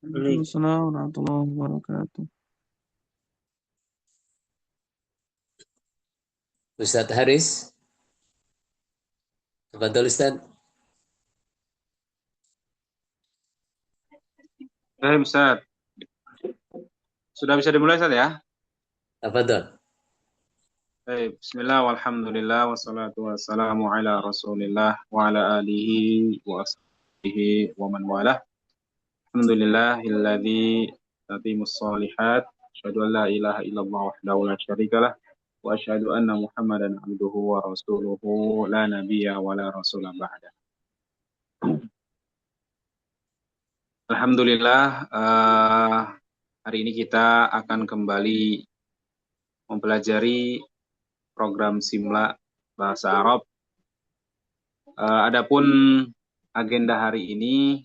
Baik, Waalaikumsalam warahmatullahi wabarakatuh. Ustadz Haris, tafadhol Ustadz. Baik, Ustaz. Sudah bisa dimulai, Ustaz ya? Tafadhol. Baik, bismillah, walhamdulillah, wassalatu wassalamu ala rasulillah, wa ala alihi, wa ashabihi, wa man walah. Alhamdulillahilladzi tatimus salihat, asyhadu an la ilaha illallah wahdahu la syarikalah, wa asyhadu anna muhammadan abduhu wa rasuluhu, la nabiyya wa la rasulah ba'da. Alhamdulillah, hari ini kita akan kembali mempelajari program Simla Bahasa Arab. Adapun agenda hari ini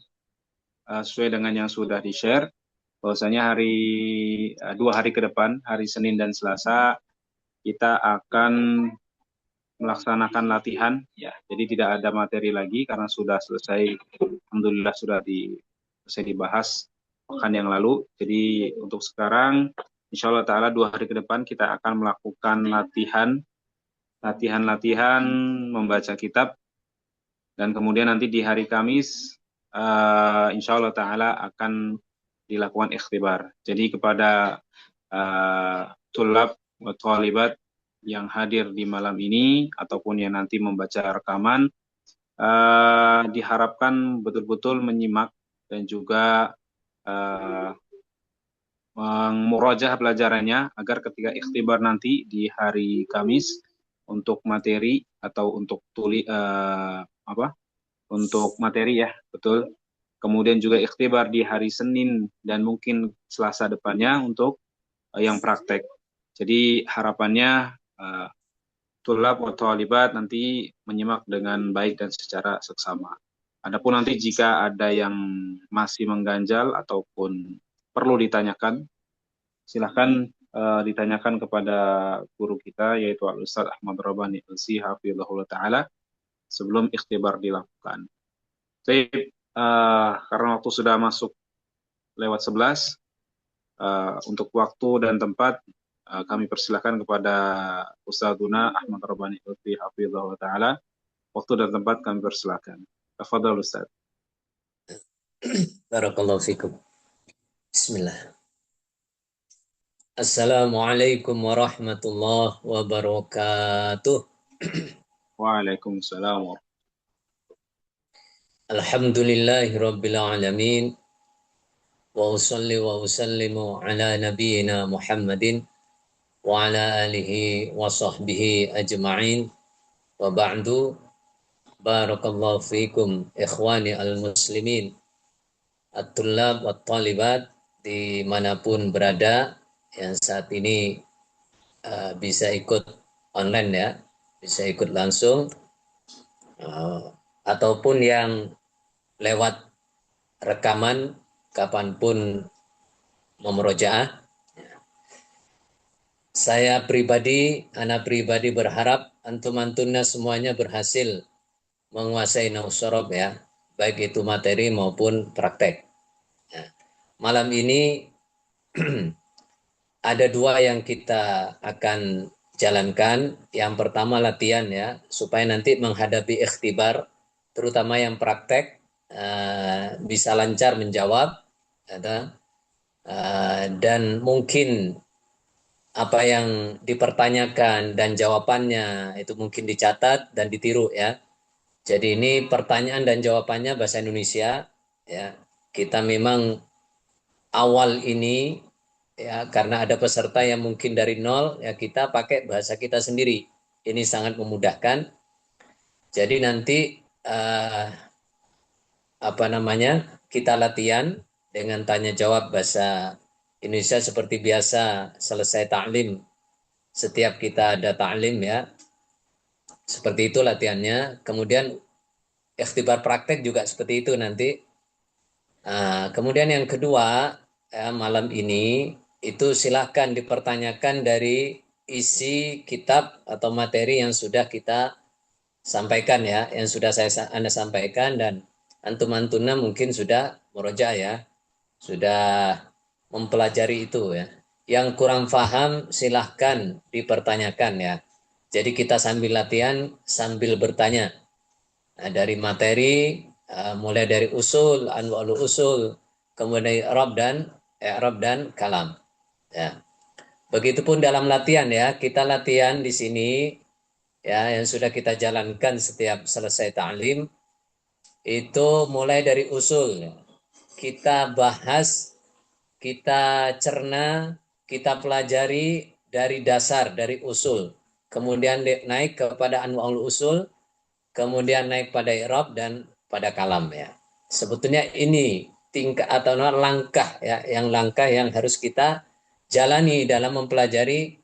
sesuai dengan yang sudah di-share, bahwasanya 2 hari ke depan, hari Senin dan Selasa, kita akan melaksanakan latihan, ya. Jadi tidak ada materi lagi karena sudah selesai, alhamdulillah sudah selesai dibahas pekan yang lalu. Jadi untuk sekarang, insya Allah Ta'ala 2 hari ke depan kita akan melakukan latihan membaca kitab, dan kemudian nanti di hari Kamis insya Allah Ta'ala akan dilakukan ikhtibar. Jadi kepada tulab wa thalibat yang hadir di malam ini ataupun yang nanti membaca rekaman, diharapkan betul-betul menyimak dan juga mengmurojaah pelajarannya agar ketika ikhtibar nanti di hari Kamis untuk materi atau untuk untuk materi, ya, betul. Kemudian juga ikhtibar di hari Senin dan mungkin Selasa depannya untuk yang praktek. Jadi harapannya tulab atau thalibat nanti menyimak dengan baik dan secara seksama. Adapun nanti jika ada yang masih mengganjal ataupun perlu ditanyakan, silahkan ditanyakan kepada guru kita, yaitu Al-Ustaz Ahmad Rabbani LC hafizahullah ta'ala, sebelum ikhtibar dilakukan. Jadi, karena waktu sudah masuk lewat 11, untuk waktu dan tempat kami persilahkan kepada Ustadzuna Ahmad Rabbani LC hafizahullah ta'ala. Waktu dan tempat kami persilahkan. Tafadhal Ustaz. Barakallahu fikum. Bismillah. Assalamualaikum warahmatullahi wabarakatuh. Waalaikumsalam. Alhamdulillahi rabbil alamin. Wa usalli wa usallimu ala nabiyyina Muhammadin wa ala alihi wa sahbihi ajma'in. Wa ba'du. Barakallahu fikum ikhwani al-muslimin, at-tullab wa talibat dimanapun berada yang saat ini bisa ikut online, ya, bisa ikut langsung ataupun yang lewat rekaman kapanpun memurojaah. Anak pribadi berharap antum-antunna semuanya berhasil menguasai nausorob, ya, baik itu materi maupun praktek. Ya. Malam ini ada 2 yang kita akan jalankan. Yang pertama latihan, ya, supaya nanti menghadapi ikhtibar, terutama yang praktek, bisa lancar menjawab, dan mungkin apa yang dipertanyakan dan jawabannya itu mungkin dicatat dan ditiru, ya. Jadi ini pertanyaan dan jawabannya bahasa Indonesia, ya. Kita memang awal ini, ya, karena ada peserta yang mungkin dari nol, ya, kita pakai bahasa kita sendiri. Ini sangat memudahkan. Jadi nanti kita latihan dengan tanya jawab bahasa Indonesia seperti biasa. Selesai ta'lim, setiap kita ada ta'lim, ya, seperti itu latihannya. Kemudian ikhtibar praktek juga seperti itu nanti. Kemudian yang kedua, ya, malam ini itu silahkan dipertanyakan dari isi kitab atau materi yang sudah kita sampaikan, ya, yang sudah Anda sampaikan, dan antum-antuna mungkin sudah murojaah, ya. sudah mempelajari itu ya. Yang kurang paham silahkan dipertanyakan ya. Jadi kita sambil latihan sambil bertanya. Nah, dari materi mulai dari usul, anwa'ul usul, kemudian i'rab dan kalam. Ya. Begitupun dalam latihan ya, kita latihan di sini ya yang sudah kita jalankan setiap selesai ta'lim itu mulai dari usul. Kita bahas, kita cerna, kita pelajari dari dasar, dari usul. Kemudian naik kepada anwa'ul usul, kemudian naik pada i'rab dan pada kalam ya. Sebetulnya ini tingkat atau langkah ya, langkah yang harus kita jalani dalam mempelajari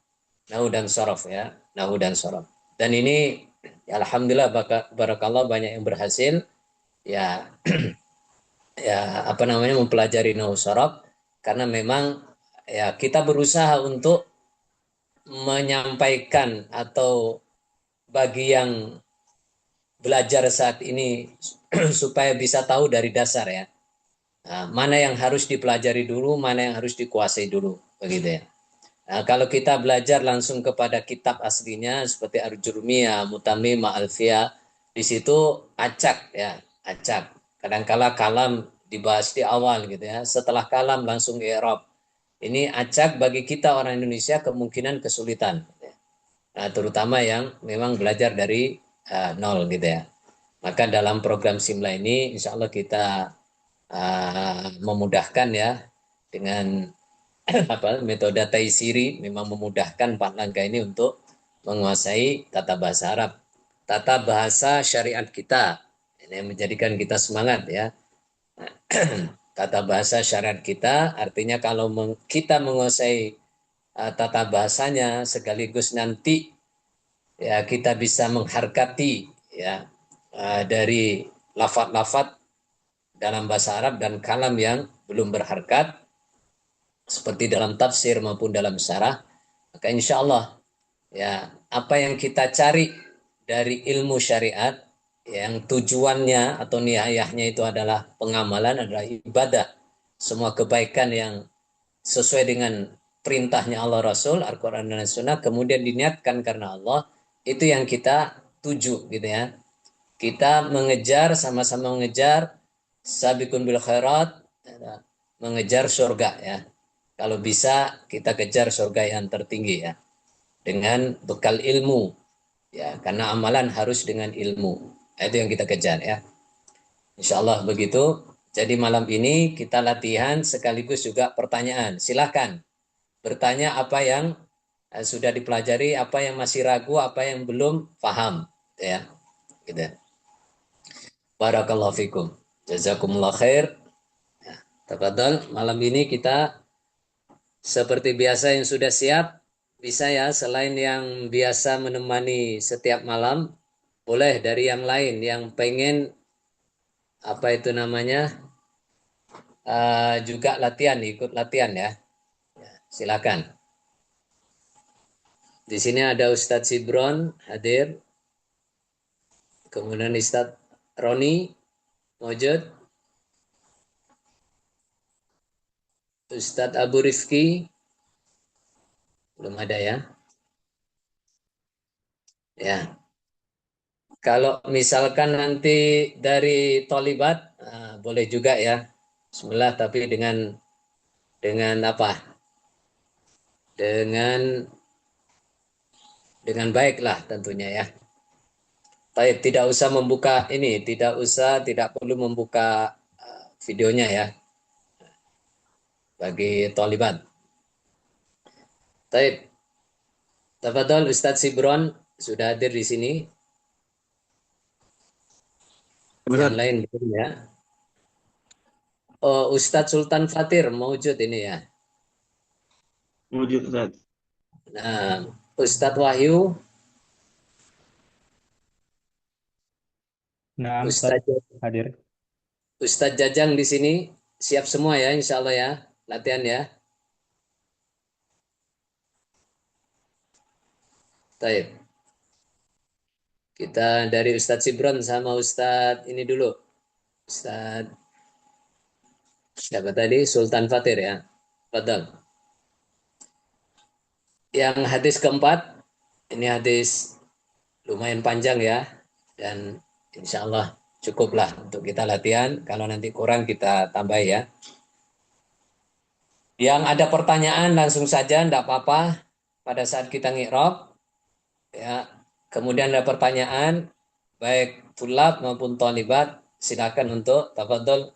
nahu dan sorof ya, nahu dan sorof. Dan ini ya, alhamdulillah barakallah banyak yang berhasil ya ya apa namanya mempelajari nahu sorof karena memang ya kita berusaha untuk menyampaikan atau bagi yang belajar saat ini supaya bisa tahu dari dasar ya. Nah, mana yang harus dipelajari dulu, mana yang harus dikuasai dulu, begitu ya. Nah, kalau kita belajar langsung kepada kitab aslinya seperti Ar-Jurmiyah, Mutamimah, Alfiyah, di situ acak ya, acak. Kadangkala kalam dibahas di awal gitu ya. Setelah kalam langsung i'rab. Ini acak bagi kita orang Indonesia kemungkinan kesulitan. Nah, terutama yang memang belajar dari nol gitu ya. Maka dalam program Simla ini insya Allah kita memudahkan ya dengan apa metode Taisiri memang memudahkan Pak Langga ini untuk menguasai tata bahasa Arab, tata bahasa syariat kita. Ini yang menjadikan kita semangat ya. Tata bahasa syariat kita artinya kalau kita menguasai tata bahasanya sekaligus nanti ya kita bisa mengharkati ya dari lafat-lafat dalam bahasa Arab dan kalam yang belum berharkat seperti dalam tafsir maupun dalam syarah, maka insya Allah ya apa yang kita cari dari ilmu syariat yang tujuannya atau nihayahnya itu adalah pengamalan, adalah ibadah, semua kebaikan yang sesuai dengan perintahnya Allah Rasul, Al-Quran dan Sunnah, kemudian diniatkan karena Allah, itu yang kita tuju gitu ya. Kita mengejar, sama-sama mengejar, sabikun bil khairat, mengejar surga ya. Kalau bisa kita kejar surga yang tertinggi ya. Dengan bekal ilmu ya, karena amalan harus dengan ilmu. Itu yang kita kejar ya. Insya Allah begitu. Jadi malam ini kita latihan sekaligus juga pertanyaan. Silahkan bertanya apa yang sudah dipelajari, apa yang masih ragu, apa yang belum paham ya. Gitu. Barakallahu fikum. Jazakumullah khair. Tafadhal, malam ini kita seperti biasa yang sudah siap, bisa ya selain yang biasa menemani setiap malam, boleh dari yang lain yang pengen apa itu namanya juga latihan, ikut latihan ya. Silakan. Di sini ada Ustadz Sibron hadir, kemudian Ustadz Roni Mojud, Ustadz Abu Rifki belum ada ya. Ya, kalau misalkan nanti dari Tolibat, boleh juga ya. Bismillah, tapi dengan apa? Dengan baiklah tentunya ya. Baik, tidak usah membuka ini, tidak perlu membuka videonya ya bagi Tolibat. Baik, tafadhol Ustadz Sibron sudah hadir di sini. Yang lain belum ya. Oh, Ustadz Sultan Fatir mewujud ini ya. Wujud Ustaz. Nah, Ustadz Wahyu, Nah, Ustaz Ustadz hadir. Ustadz Jajang di sini siap semua ya, insya Allah ya, latihan ya. Baik. Kita dari Ustadz Sibron sama Ustadz ini dulu. Ustadz Siapa tadi? Sultan Fatir ya. Betul. Yang hadis keempat, ini hadis lumayan panjang ya. Dan insya Allah cukuplah untuk kita latihan. Kalau nanti kurang kita tambah ya. Yang ada pertanyaan langsung saja, tidak apa-apa. Pada saat kita ngi'rab, ya. Kemudian ada pertanyaan, baik tulab maupun tolibat, silakan untuk tafadhol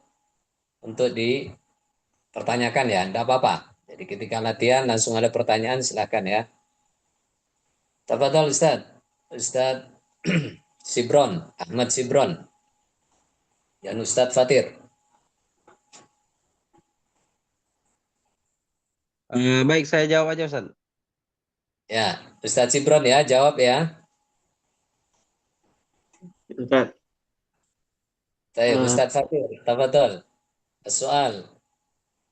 untuk dipertanyakan ya, tidak apa-apa. Jadi ketika latihan langsung ada pertanyaan, silakan ya. Tafadhol Ustaz. Ustaz Sibron, Ahmad Sibron, dan Ustaz Fatir. Baik, saya jawab aja, Ustaz. Ya, Ustaz Sibron ya, jawab ya. Ustaz. Baik, Eh, Ustaz Fatir, tafadhol. Soal.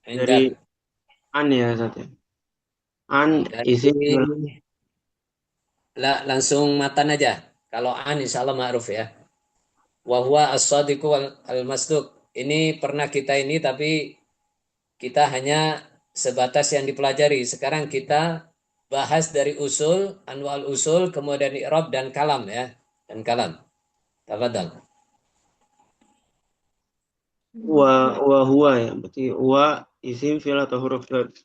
dari an ya Ustaz ya. An isi Dari langsung matan aja. Kalau an insya Allah ma'ruf ya. Wahwa as-sadiqu al-masduq. Ini pernah kita ini tapi kita hanya sebatas yang dipelajari. Sekarang kita bahas dari usul, anwal usul, kemudian i'rab dan kalam ya. Dan kalam. Tafadhal. wa huwa ya. Berarti wa isim fi'il atau huruf Ustaz.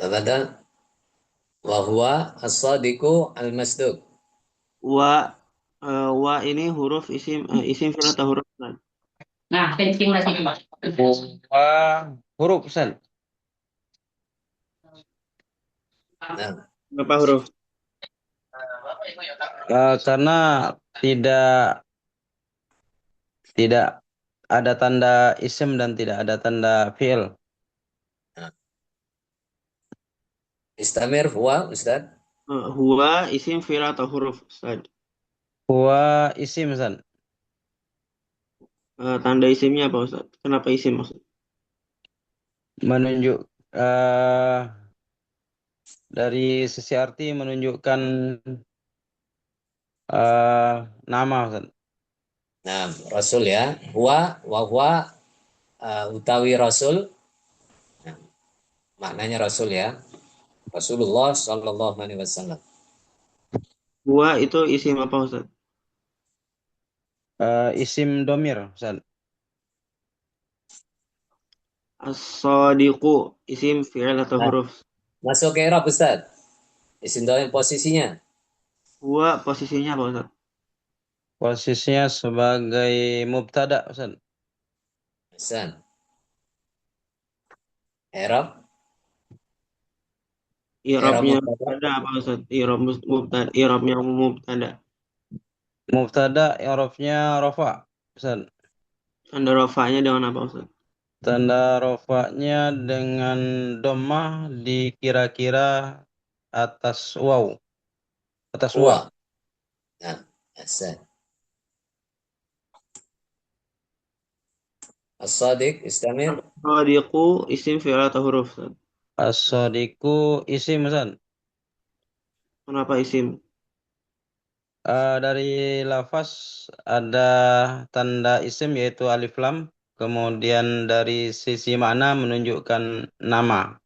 Tafadhal. Wahwa as-sadiqu al-masduq. Wa ini huruf isim fi'il atau huruf Ustaz. Nah, kencing lagi. Huruf, Ustaz. Nah, Berapa huruf? Karena tidak tidak ada tanda isim dan tidak ada tanda fi'il. istamir huwa Ustaz. Huwa isim fi'il atau huruf Ustaz. Huwa isim, Ustaz. Tanda isimnya apa Ustaz? Kenapa isim maksud? Menunjuk dari sisi arti menunjukkan nama, Ustaz. Nah, Rasul ya. Wahwa utawi Rasul. Nah, maknanya Rasul ya. Rasulullah Shallallahu Alaihi Wasallam. Huwa itu isim apa Ustaz? Isim domir, Ustaz. As-sadiqu isim fi'il atau Nah, huruf. masuk ke Arab Ustaz. Isim doang posisinya. Huwa posisinya apa Ustaz? Posisinya sebagai mubtada, Ustaz. Hasan. Arab. I'rabnya mubtada. mubtada apa Ustaz? I'rabnya mubtada. Mubtada i'rabnya rafa, Ustaz. Tanda rafa'nya dengan apa Ustaz? Tanda rofaknya dengan domah di kira-kira atas waw. Atas wa. Huwa. Nah, Hasan. As-sadiq istamir. As-sadiqu isim fi'il atau huruf Ustaz? As-sadiqu isim, Ustaz. Kenapa isim? Dari lafaz ada tanda isim yaitu alif lam. Kemudian dari sisi makna menunjukkan nama.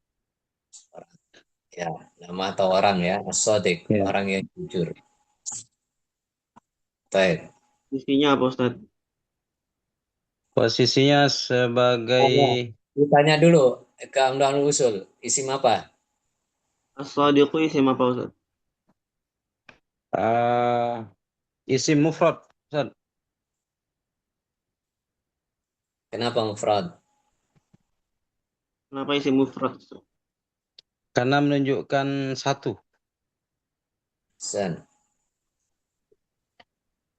Ya, nama atau orang ya. As-sadiq. Ya. Orang yang jujur. Baik. Isinya apa Ustaz? Posisinya sebagai Ditanya dulu ke undang usul. Isim apa? As-sadiqu isim apa Ustaz? uh, isim mufrad, Ustaz. Kenapa mufrad? Kenapa isim mufrad Ustaz? Karena menunjukkan satu. Hasan.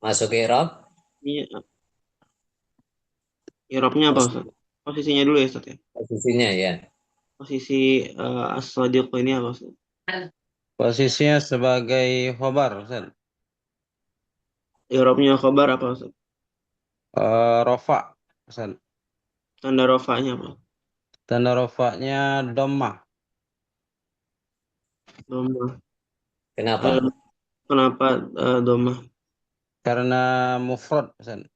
Masuk ke Arab. Iya. I'rabnya apa Ustaz? Posisinya dulu ya Ustaz ya. Posisinya ya. Posisi as-sadiqu ini apa Ustaz? Posisinya sebagai khobar, Ustaz. I'rabnya khabar apa Ustaz? Rofa, Ustaz. Tanda rafa'nya apa? Tanda rofaknya dhammah. Doma. Kenapa? Kenapa doma? Karena mufrad, Ustaz.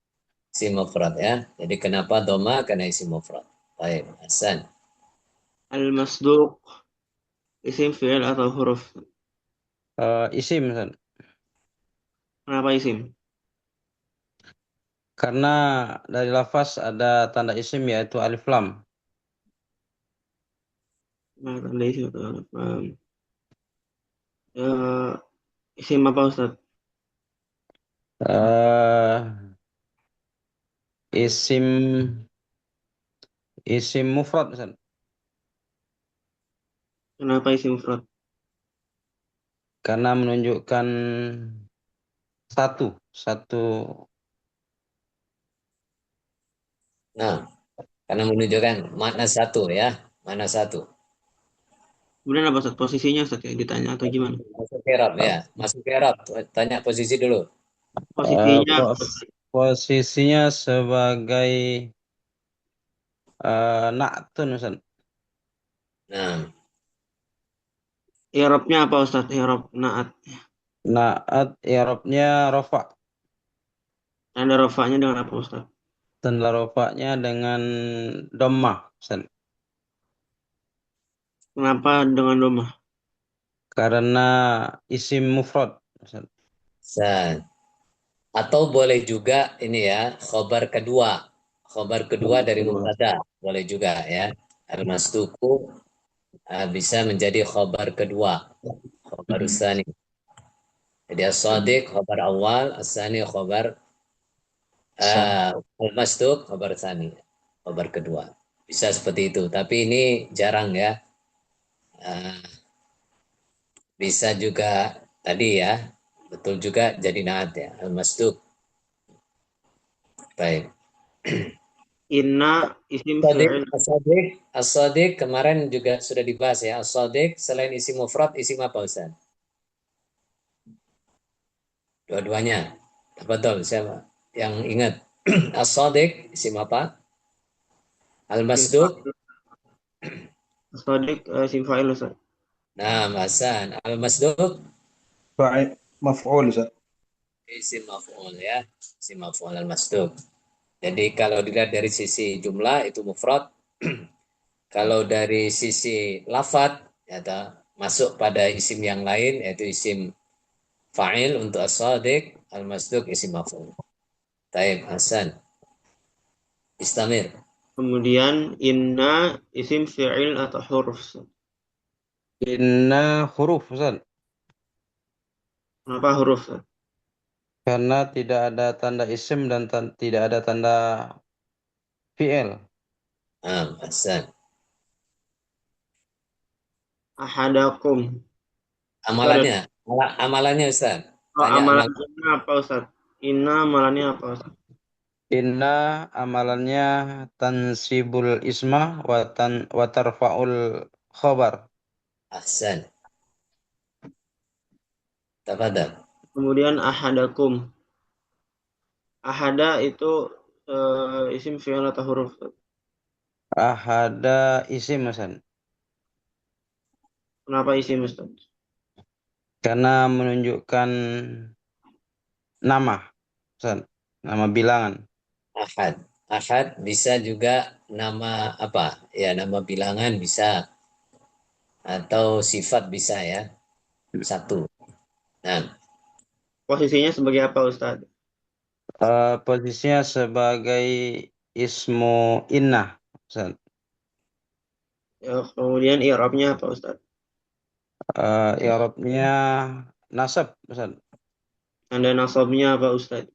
Isim mufrad ya. Jadi kenapa doma? Karena isim mufrad. Baik, Hasan. Al-masduq isim fi'il atau huruf? Isim, Ustaz. Kenapa isim? Karena dari lafaz ada tanda isim yaitu alif lam. Nah, tanda isim atau huruf. Eh, isim apa Ustaz? Eh, isim isim mufrad, Ustaz. Kenapa isim mufrad? Karena menunjukkan satu. Nah, karena menunjukkan makna satu ya. Mana satu? Kemudian apa Ustaz? Posisinya Ustaz yang ditanya atau gimana? Masuk ke Arab ya. Masuk ke Arab. Tanya posisi dulu. Eh, Posisinya pos- posisinya sebagai na'tun, Ustaz. Nah, i'rabnya apa Ustaz? I'rab naat. Na'at i'rabnya rafa. Tanda rafa'nya dengan apa Ustaz? Tanda rafa'nya dengan dhammah, Ustaz. Kenapa dengan doma? Karena isim mufrad, Ustaz. Hasan. Atau boleh juga ini ya, khobar kedua. Khobar kedua dari mubtada. Boleh juga ya. Al-masduku bisa menjadi khobar kedua. Khobar usani. Jadi as-sadiq khobar awal, as-sani khobar al-masduk khobar sani. Khobar kedua. Bisa seperti itu. Tapi ini jarang ya. Ah, bisa juga tadi ya. Betul juga jadi naat ya. Al-masduk. Baik. Inna isim As-sadiq, fi'il. as-sadiq, as-sadiq kemarin juga sudah dibahas ya. As-sadiq selain isim mufrad, isim apa Ustaz? Dua-duanya. Betul, siapa yang ingat? As-sadiq isim apa? Isim Al-masduq. fa'il. As-sadiq isim fa'il Ustaz. Nah, Hasan. Al-masduq مفعول Ustaz. isim maf'ul ya. Isim maf'ul al-masduq. Jadi kalau dilihat dari sisi jumlah itu mufrad. Kalau dari sisi lafad ya, masuk pada isim yang lain yaitu isim fa'il untuk as-sadiq, al-masduq isim maf'ul. Taib Hasan. Istamir. Kemudian inna isim fi'il atau huruf Ustaz. Inna huruf, Ustaz. Kenapa huruf Ustaz? Karena tidak ada tanda isim dan tidak ada tanda fi'il. Hasan. Ahadakum. Sorry. Amalannya, amalannya Ustaz. Oh, Tanya amal. amalannya apa Ustaz? Inna amalannya apa Ustaz? Inna amalannya tansibul isma wa tarfa'ul khabar. Ahsan. Tafadhal. Kemudian ahadakum. Ahada itu isim fi'il atau huruf Ustaz? Ahada isim, Ustaz. Kenapa isim Ustaz? Karena menunjukkan nama, Ustaz. Nama bilangan. Ahad. Ahad bisa juga nama apa? Ya, nama bilangan bisa atau sifat bisa ya. Satu. Nah, Posisinya sebagai apa Ustaz? Posisinya sebagai ismu innah, Ustaz. Ya, kemudian i'rabnya apa Ustaz? I'rabnya nasab, Ustaz. Tanda nasabnya apa Ustaz?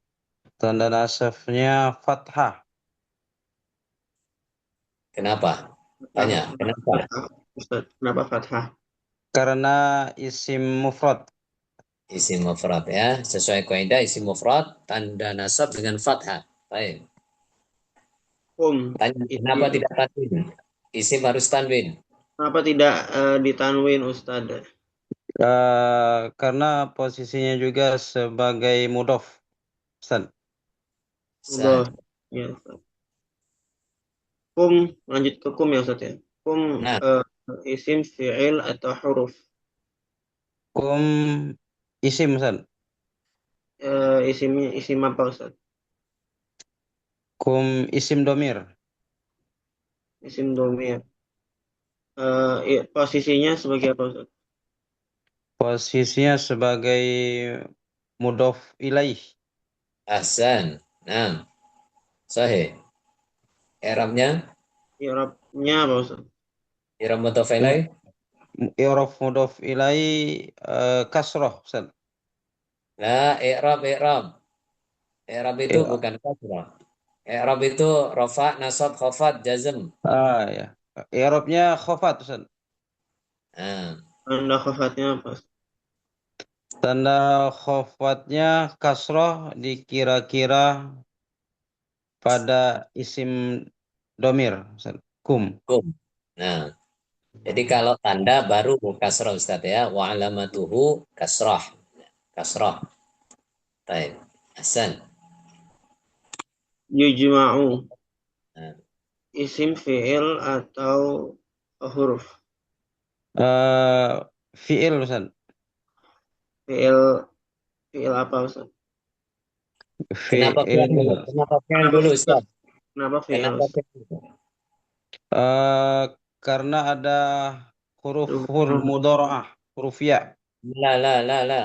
Tanda nasabnya fathah. kenapa? Tanya, kenapa? Fathah, Ustaz. Kenapa fathah? Karena isim mufrad. Isim mufrad ya. Sesuai kaidah isim mufrad tanda nasab dengan fathah. Baik. Kum. Tanya, kenapa Isim. tidak tanwin? Isim harus tanwin. Kenapa tidak ditanwin Ustaz? Karena posisinya juga sebagai mudhof, Ustaz. Udah. San. Ya, Ustaz. Kum. Lanjut ke kum ya Ustaz ya. Kum Nah, isim fi'il atau huruf? Kum isim Ustaz. Isim apa Ustaz? Kum isim domir. Isim domir. Posisinya sebagai apa Ustaz? Posisinya sebagai mudhof ilaih. Ahsan. Nah, sahih. I'rabnya I'rabnya apa Ustaz? i'rab mudhof ilaih. I'rab mudhof ilaih kasroh Ustaz. Nah, i'rab. I'rab itu I'rab. bukan kasrah. I'rab itu rafa, nasab, khafat, jazm. Ya. I'rabnya khafat Ustaz. Nah, Tanda khafatnya apa Ustaz? Tanda khafatnya kasroh dikira-kira pada isim domir Ustaz. Kum. kum. Nah, jadi kalau tanda baru kasrah Ustaz ya. Wa alamatuhu kasrah. Kasrah. Baik. Hasan. Yujma'u. Nah, Isim fi'il atau huruf? Fi'il Ustaz. Fi'il fi'il apa Ustaz? kenapa Fi'il fi'il dulu? Kenapa fi'il Kenapa dulu fi'il? Ustaz? Kenapa fi'il Kenapa Ustaz? fi'il? eh, karena ada huruful mudharaah, huruf ya. La, la, la, la.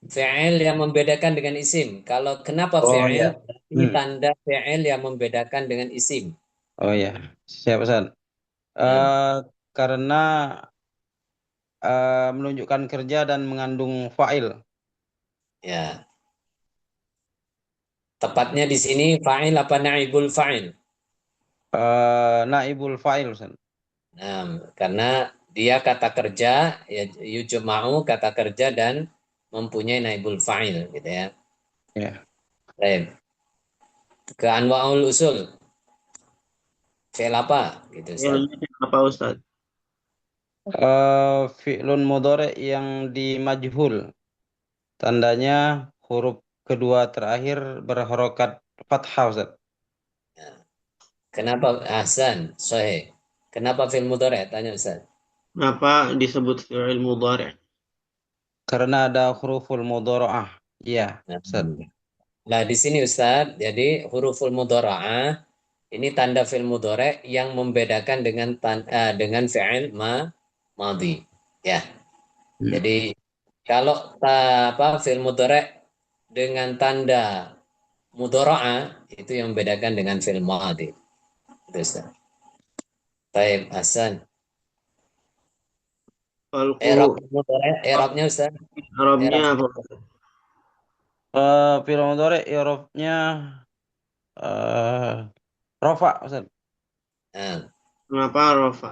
Fi'il yang membedakan dengan isim. Kalau kenapa Oh fi'il? ya. Berarti Hmm. tanda fi'il yang membedakan dengan isim. Oh ya. Siap Ustaz. Nah, Eh, karena menunjukkan kerja dan mengandung fa'il. ya. Tepatnya di sini fa'il apa naibul fa'il? Naibul fa'il Ustaz. Nah, karena dia kata kerja, ya yujma'u kata kerja dan mempunyai naibul fa'il gitu ya. Ya. Baik. Ke anwa'ul usul. Fi'il apa gitu Ustaz? Fi'ilnya apa Ustaz? Fi'lun mudhari yang dimajhul. Tandanya huruf kedua terakhir berharokat fathah Ustaz. Kenapa Hasan? Sahih. Kenapa fi'il mudhari'? Tanya Ustaz. Kenapa disebut fi'il mudhari'? Karena ada huruful mudharaah. Iya, Nah, Ustaz. nah, di sini Ustaz, jadi huruful mudhara'ah ini tanda fi'il mudhari' yang membedakan dengan fi'il madhi. Ya. Hmm. Jadi kalau fi'il mudhari' dengan tanda mudhara'ah itu yang membedakan dengan fi'il madhi. Itu Ustaz. Baik, Hasan. I'rab Falquhu. mudhari', i'rabnya Ustaz. Arabnya I'rab apa? Fi'il mudhari i'rabnya rafa, Ustaz. Nah, Kenapa rofa?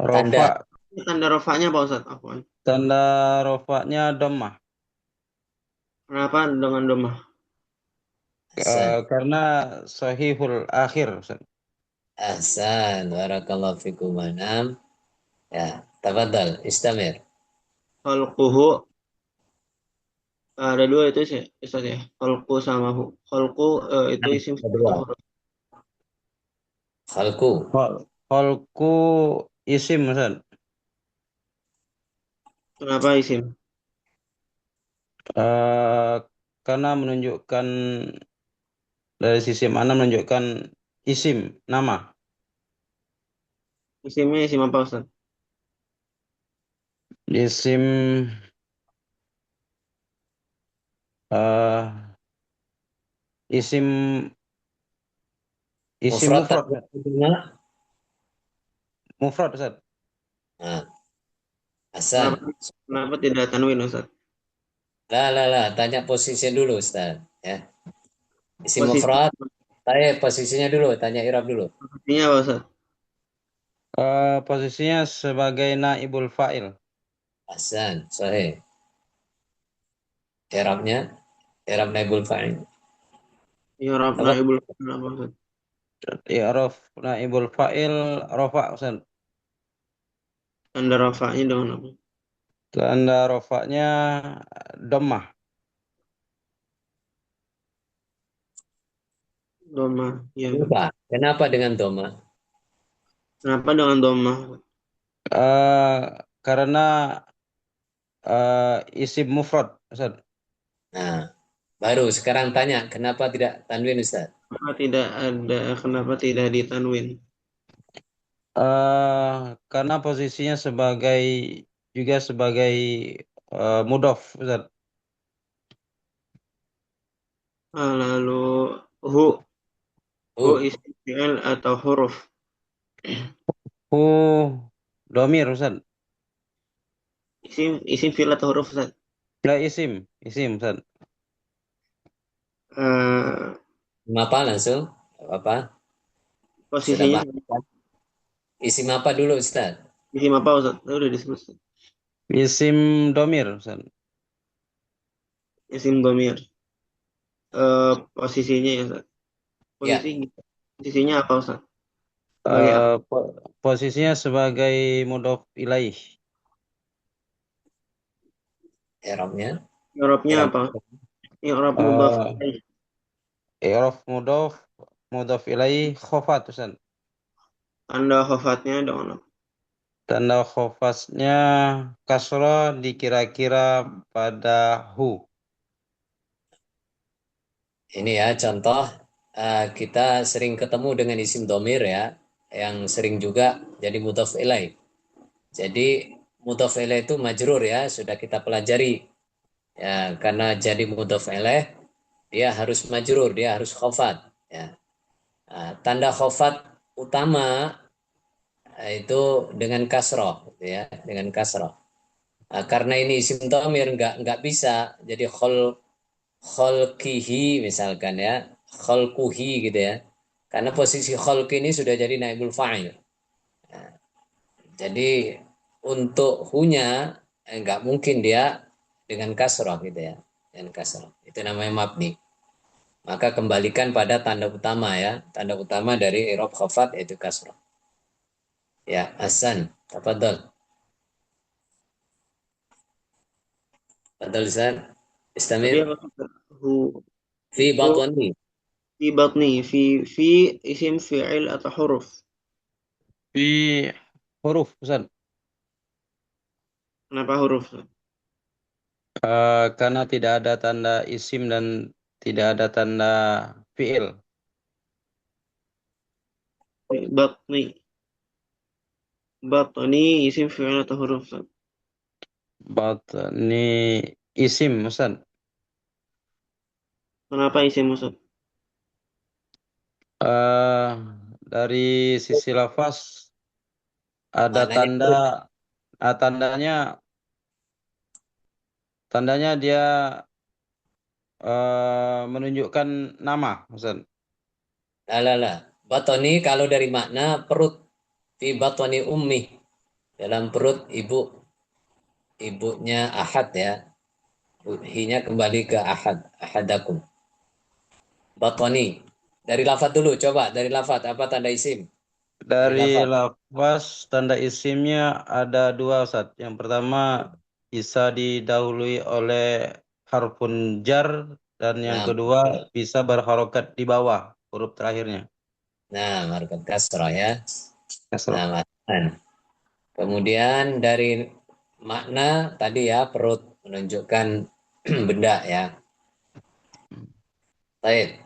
tanda Rafa, Tanda rofanya apa Ustaz? Apaan? tanda rafanya dhammah. Kenapa dengan domah? Hasan. Karena sahihul akhir, Ustaz. Ahsan, barakallahu fikum anam. Ya, tafadhal, istamir. Falquhu. Ada dua itu sih Ustaz ya. Falqu sama hu. Falqu itu Nah, isim fi'il atau kedua, huruf? khalqu. Khalqu isim, Ustaz. Kenapa isim? Eh, karena menunjukkan dari sisi mana menunjukkan isim, nama. Isimnya isim apa Ustaz? Isim eh, isim isim Mufrad mufrad, Ustaz. tanwinnya. Mufrad, Ustaz. Nah, Kenapa, Hasan. kenapa tidak tanwin Ustaz? Lah, tanya posisi dulu, Ustaz. Ya, isim Posisi, mufrad. Saya posisinya dulu, tanya i'rab dulu. posisinya apa Ustaz? Posisinya sebagai naibul fa'il. Hasan, sahih. I'rabnya, i'rab naibul fa'il. I'rab Apa? naibul fa'il apa Ustaz? I'raf naibul fa'il rafa, Ustaz. Tanda rafanya dengan apa? Tanda rafanya dhammah. Doma. Ya. Kenapa dengan doma? Kenapa dengan doma? Karena isim mufrad, Ustaz. Nah, baru sekarang tanya, kenapa tidak tanwin, Ustaz? Kenapa tidak ditanwin? Karena posisinya juga sebagai mudhof, Ustaz. Lalu hu Oh, isim fi'il atau huruf? Hu domir, Ustaz. Isim fi'il atau huruf, Ustaz? Ya, isim, Ustaz. Eh, apa langsung? Apa? Sudah Posisinya paham? Isim apa dulu, Ustaz? isim apa, Ustaz? Udah disebut, Ustaz. Isim domir, Ustaz. Isim dhamir. Posisinya ya, Ustaz. Ya, Posisinya apa, Ustaz? Sebagai apa? Posisinya sebagai mudhof ilaih. i'rabnya. I'rabnya I'rab. apa? I'rab mudhaf Eh, ilaih. I'raf mudhof ilaih khofat, Ustaz. Tanda khofatnya dong. Tanda khofasnya kasroh dikira-kira pada hu. Ini ya contoh, kita sering ketemu dengan isim domir ya, yang sering juga jadi mudhof ilaih. Jadi mudhof ilaih itu majrur ya, sudah kita pelajari. Ya, karena jadi mudhof ilaih dia harus majrur, dia harus khofat ya. Tanda khofat utama itu dengan kasroh gitu ya, dengan kasroh. Karena ini isim domir nggak bisa jadi kholkihi misalkan ya, kholkuhi gitu ya, karena posisi kholki ini sudah jadi naibul fa'il. Jadi untuk hunya nggak mungkin dia dengan kasroh gitu ya, dengan kasroh itu namanya mabni. Maka kembalikan pada tanda utama ya, tanda utama dari i'rab khafat yaitu kasroh. Ya, Hasan, tafadhol. Tafadhol Hasan, Tadi istamir apa, Ustaz? Hu, fi hu batni. fi batni. Fi isim fi'il atau huruf? Fi huruf, Ustaz. Kenapa huruf, Ustaz? Karena tidak ada tanda isim dan tidak ada tanda fiil. Batni. Batni isim fi'il atau huruf, Ustaz? Batni isim, Ustaz. Kenapa isim, Ustaz? Eh, dari sisi lafaz ada Maknanya perut. tandanya tandanya dia menunjukkan nama, Ustaz. Lah. Batoni kalau dari makna perut, fi batoni ummi, dalam perut ibunya Ahad ya. Hinya kembali ke Ahad, Ahadakum. Batoni. Dari lafat dulu, coba dari lafat apa tanda isim? Dari Dari lafat. lafaz tanda isimnya ada dua, Ustaz. Yang pertama bisa didahului oleh harfun jar dan yang Nah, kedua bisa berharokat di bawah huruf terakhirnya. markat kasrah ya. Nah, Kasroh. makna. Kemudian dari makna tadi ya perut menunjukkan benda ya. Baik.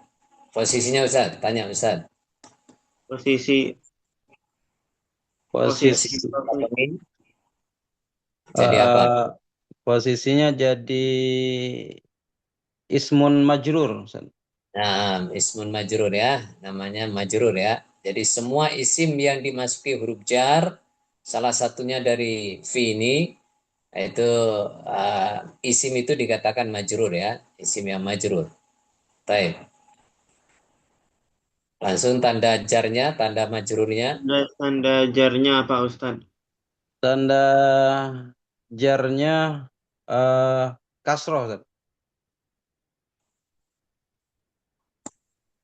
Posisinya Ustaz, tanya Ustaz. Posisi posisi Posisi batni. Jadi apa? eh, posisinya jadi ismun majrur, Ustaz. Nah, ismun majrur ya, namanya majrur ya. Jadi semua isim yang dimasuki huruf jar, salah satunya dari fi ini, yaitu isim itu dikatakan majrur ya, isim yang majrur. Baik. Langsung tanda jarnya, tanda majrurnya. Tanda jarnya apa, Ustaz? Tanda jarnya eh kasroh, Ustaz.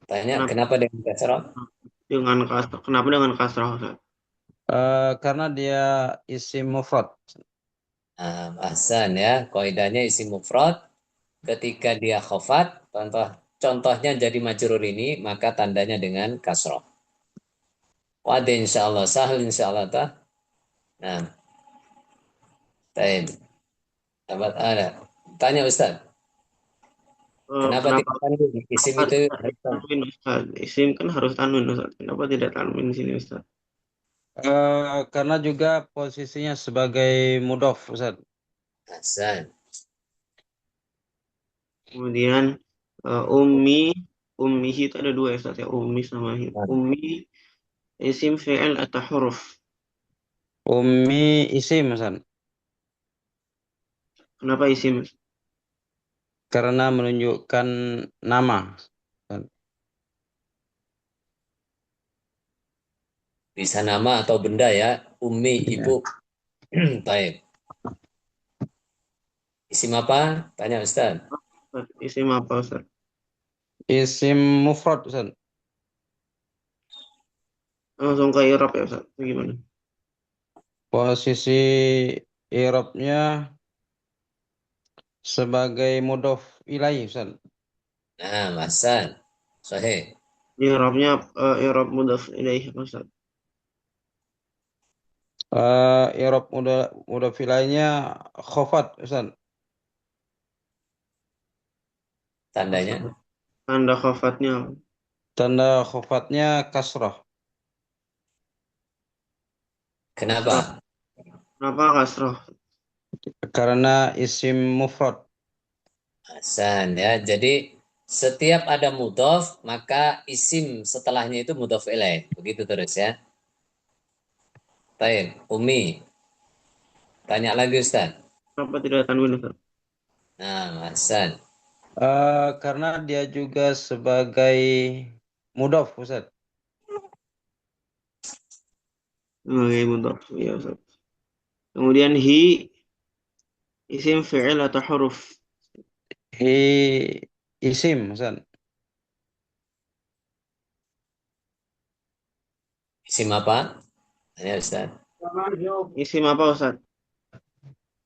Tanya Kenapa kenapa dengan kasrah? kenapa dengan kasrah, Ustaz? Karena dia isim mufrad. Ahsan ya, kaidahnya isim mufrad ketika dia khafat, contohnya jadi majrur ini, maka tandanya dengan kasrah. Wade insyaallah sahal insyaallah ta. Nah, baik. Dapat ada. Tanya Ustaz, kenapa Kenapa tidak tanwin? Isim kenapa itu tidak tanwin Ustaz? Isim kan harus tanwin Ustaz. Kenapa tidak tanwin di sini Ustaz? Karena juga posisinya sebagai mudhof, Ustaz. Hasan. Kemudian ummi, ummihi itu ada dua ya Ustaz ya, ummi sama hi. Ummi isim fi'il atau huruf. Ummi isim, Ustaz. Kenapa isim? Karena menunjukkan nama. Ustaz. Bisa nama atau benda ya. Umi, ibu. Baik. Isim apa? Tanya Ustaz. Isim apa Ustaz? Isim mufrad, Ustaz. Langsung ke i'rab ya Ustaz. Gimana? Posisi i'rabnya sebagai mudhof ilaih, Ustaz. Nah, Hasan. Sahih. I'rabnya i'rab mudhaf ilaih Ustaz. I'rab mudhof ilaihnya khafat, Ustaz. Tandanya. Tanda khafatnya. Tanda khafatnya kasrah. Kasrah. Kenapa? Kenapa kasrah? Karena isim mufrad. Hasan ya. Jadi setiap ada mudhof, maka isim setelahnya itu mudhof ilaih. Begitu terus ya. Baik. Umi. Tanya lagi Ustaz. Kenapa tidak tanwin Ustaz? Nah, Hasan. Karena dia juga sebagai mudhof, Ustaz. Sebagai mudhaf ya Ustaz. Kemudian hi isim fi'il atau huruf. Hi isim, Ustaz. Isim apa? Tanya Ustaz. Isim apa Ustaz?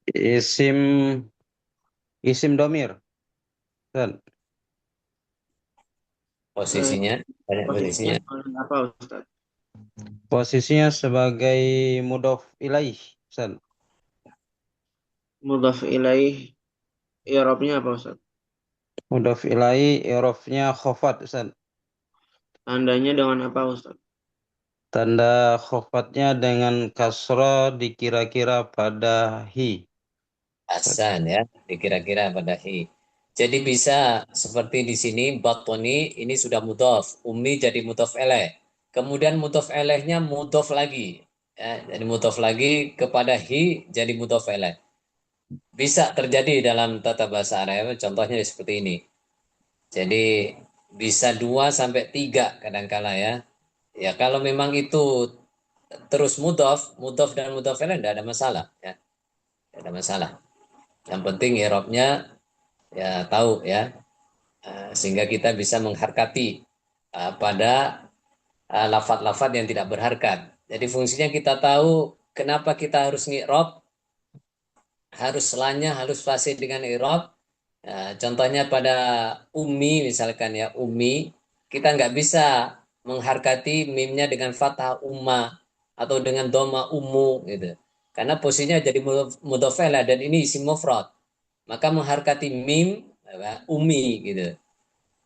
Isim isim domir, Ustaz. Eh, Posisinya. Tanya Posisinya posisinya. sebagai apa Ustaz? Posisinya sebagai mudhof ilaih, Ustaz. Mudhaf ilaih. I'rabnya apa Ustaz? Mudhof ilaih i'rabnya khafat, Ustaz. Tandanya dengan apa Ustaz? Tanda khafatnya dengan kasrah dikira-kira pada hi, Ustaz. Hasan ya, dikira-kira pada hi. Jadi bisa seperti di sini batoni ini sudah mudhof, umi jadi mudhof eleh. Kemudian mudhof elehnya mudhof lagi. Ya, jadi mudhof lagi kepada hi jadi mudhof eleh. Bisa terjadi dalam tata bahasa Arab, contohnya seperti ini. Jadi bisa 2 sampai 3 kadangkala ya. Ya kalau memang itu terus mudhof dan mudhof eleh tidak ada masalah ya. Tidak ada masalah. Yang penting irobnya ya tahu ya. Sehingga kita bisa mengharkati pada lafat-lafat yang tidak berharkat. Jadi fungsinya kita tahu kenapa kita harus ngirob, harus selanya, harus fasih dengan irob. Contohnya pada umi misalkan ya, umi, kita nggak bisa mengharkati mimnya dengan fathah umma atau dengan doma umu gitu. Karena posisinya jadi mudhofela dan ini isim mufrad. Maka mengharkati mim apa, umi gitu.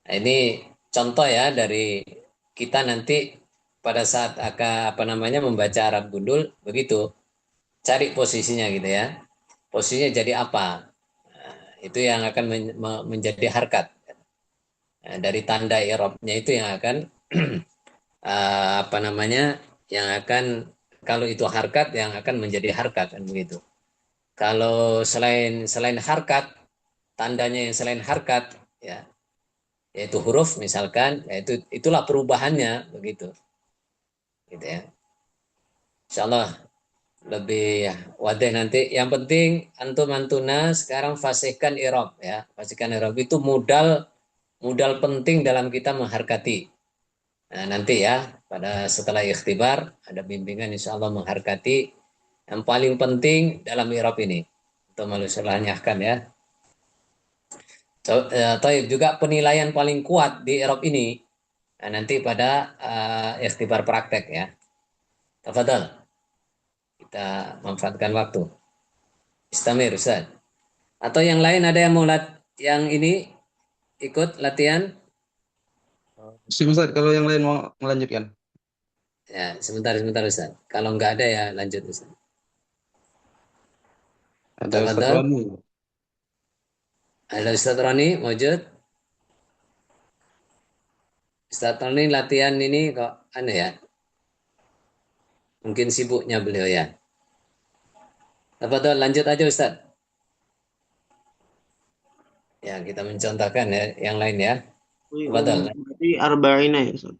Nah, ini contoh ya dari kita nanti pada saat akan apa namanya membaca Arab gundul begitu cari posisinya gitu ya. Posisinya jadi apa? Nah, itu yang akan menjadi harkat. Nah, dari tanda irobnya itu yang akan apa namanya yang akan kalau itu harkat yang akan menjadi harkat kan begitu. Kalau selain selain harkat tandanya yang selain harkat ya yaitu huruf misalkan yaitu itulah perubahannya begitu gitu ya. Insyaallah lebih wadah nanti. Yang penting antum antuna sekarang fasihkan irob ya. Fasihkan irob itu modal modal penting dalam kita mengharkati. Nah, nanti ya pada setelah ikhtibar ada bimbingan insya Allah mengharkati yang paling penting dalam irob ini. Untuk malusulahnyahkan ya. Juga penilaian paling kuat di irob ini nah, nanti pada ikhtibar praktek ya. Tafadhal kita manfaatkan waktu. Istamir Ustaz. Atau yang lain ada yang mau yang ini ikut latihan? Sip, Ustaz, kalau yang lain mau melanjutkan. Ya, sebentar Ustaz. Kalau nggak ada ya lanjut Ustaz. Ada Ustaz Tafadhol. Roni. Ada Ustaz Roni, wujud. Ustaz Roni latihan ini kok aneh ya? Mungkin sibuknya beliau ya. Tafadhol lanjut aja Ustaz. Ya, kita mencontohkan ya yang lain ya. Tafadhol. Berarti arba'ina ya, Ustaz.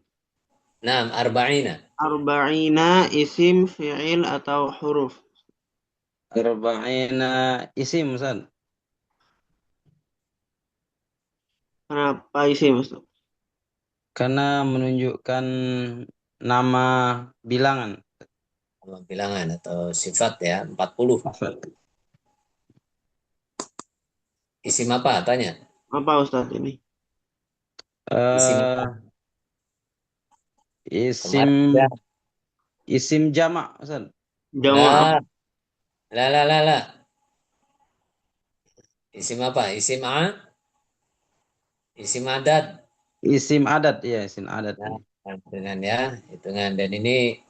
Naam, arba'ina. Arba'ina isim, fi'il, atau huruf. Arba'ina isim, Ustaz. Kenapa isim, Ustaz? Karena menunjukkan nama bilangan. Nama bilangan atau sifat ya, 40. Isim apa? Tanya. Apa Ustaz ini? Isim Eh, apa? isim Kemarin ya. isim jamak, Ustaz. Jamak. La. Isim apa? Isim A? Isim adat. Isim adat, ya, isim adat. Nah, dengan ya, hitungan. Dan ini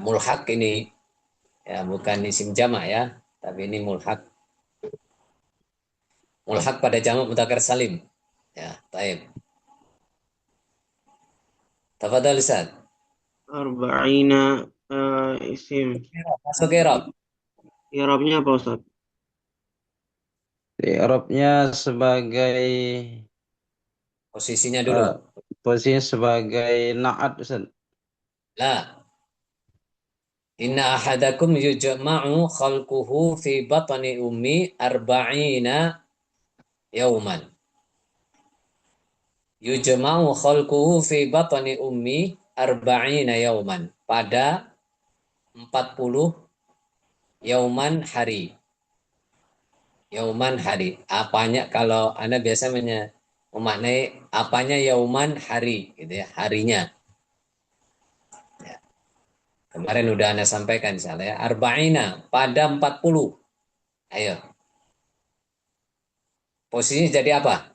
mulhak ini. Ya, bukan isim jamak ya. Tapi ini mulhak. Mulhak pada jamak mudzakkar salim. Ya, taib. Tafadhal Ustaz. Arba'ina isim. Masuk Irab. I'rabnya apa Ustaz? Arabnya sebagai Posisinya dulu. posisinya sebagai naat, Ustaz. La. Inna ahadakum yujma'u khalquhu fi batni ummi arba'ina yauman. Yujma'u khalquhu fi batni ummi arba'ina yauman. Pada 40 yauman hari. Yauman hari. Apanya kalau Anda biasanya memaknai apanya yauman hari gitu ya, harinya. Ya. Kemarin udah Anda sampaikan misalnya ya, arba'ina pada 40. Ayo. Posisinya jadi apa?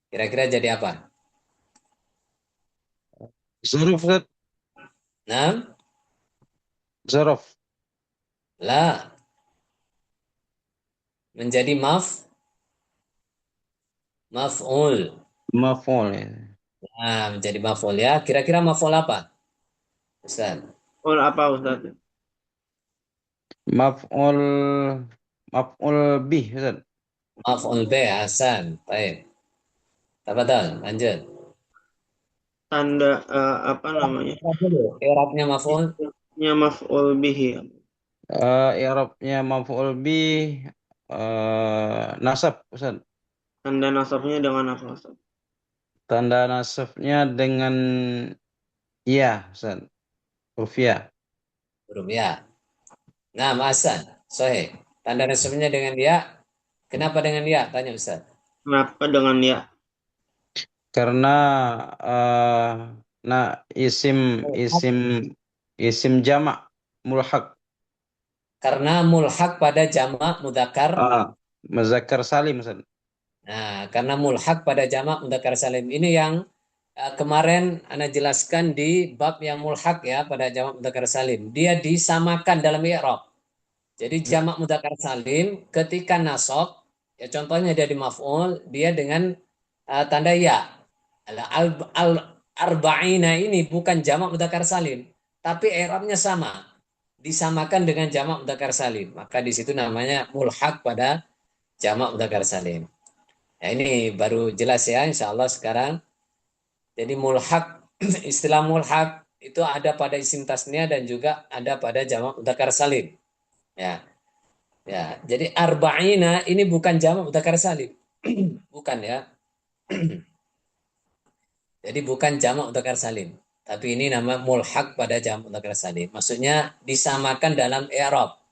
Kira-kira jadi apa? Zuruf, Ustaz. Nah, Zuruf. la menjadi maf'ul. Maf'ul, ya. Nah, menjadi maf'ul ya. Kira-kira maf'ul apa? Ustaz. Oh, apa Ustaz? Maf'ul maf'ul bih, Ustaz. Maf'ul B, Hasan. Baik. Tafadhal, lanjut. Tanda apa namanya? I'rabnya maf'ul. Ismnya maf'ul bihi. I'rabnya maf'ul bih nasab, Ustaz. Tanda nasabnya dengan apa Ustaz? Tanda nasabnya dengan ya, Ustaz. Huruf ya. Huruf ya. Nah, Hasan. Sahih. Tanda nasabnya dengan ya. Kenapa dengan ya? Tanya Ustaz. Kenapa dengan ya? Karena eh, nah isim isim isim jamak mulhaq. Karena mulhak pada jamak mudzakkar. Muzakkar salim, Ustaz. Nah, karena mulhak pada jamak mudzakkar salim. Ini yang kemarin Anda jelaskan di bab yang mulhak ya pada jamak mudzakkar salim. Dia disamakan dalam i'rab. Jadi jamak mudzakkar salim ketika nasab, ya contohnya dia di maf'ul, dia dengan tanda ya. Arba'ina ini bukan jamak mudzakkar salim, tapi i'rabnya sama. Disamakan dengan jamak mudzakkar salim. Maka di situ namanya mulhak pada jamak mudzakkar salim. Nah, ini baru jelas ya insya Allah sekarang. Jadi mulhak, istilah mulhak itu ada pada isim tasniah dan juga ada pada jamak mudzakkar salim. Ya. Ya, jadi arba'ina ini bukan jamak mudzakkar salim. Bukan ya. Jadi bukan jamak mudzakkar salim. Tapi ini nama mulhak pada jamak mudzakkar salim. Maksudnya disamakan dalam i'rab.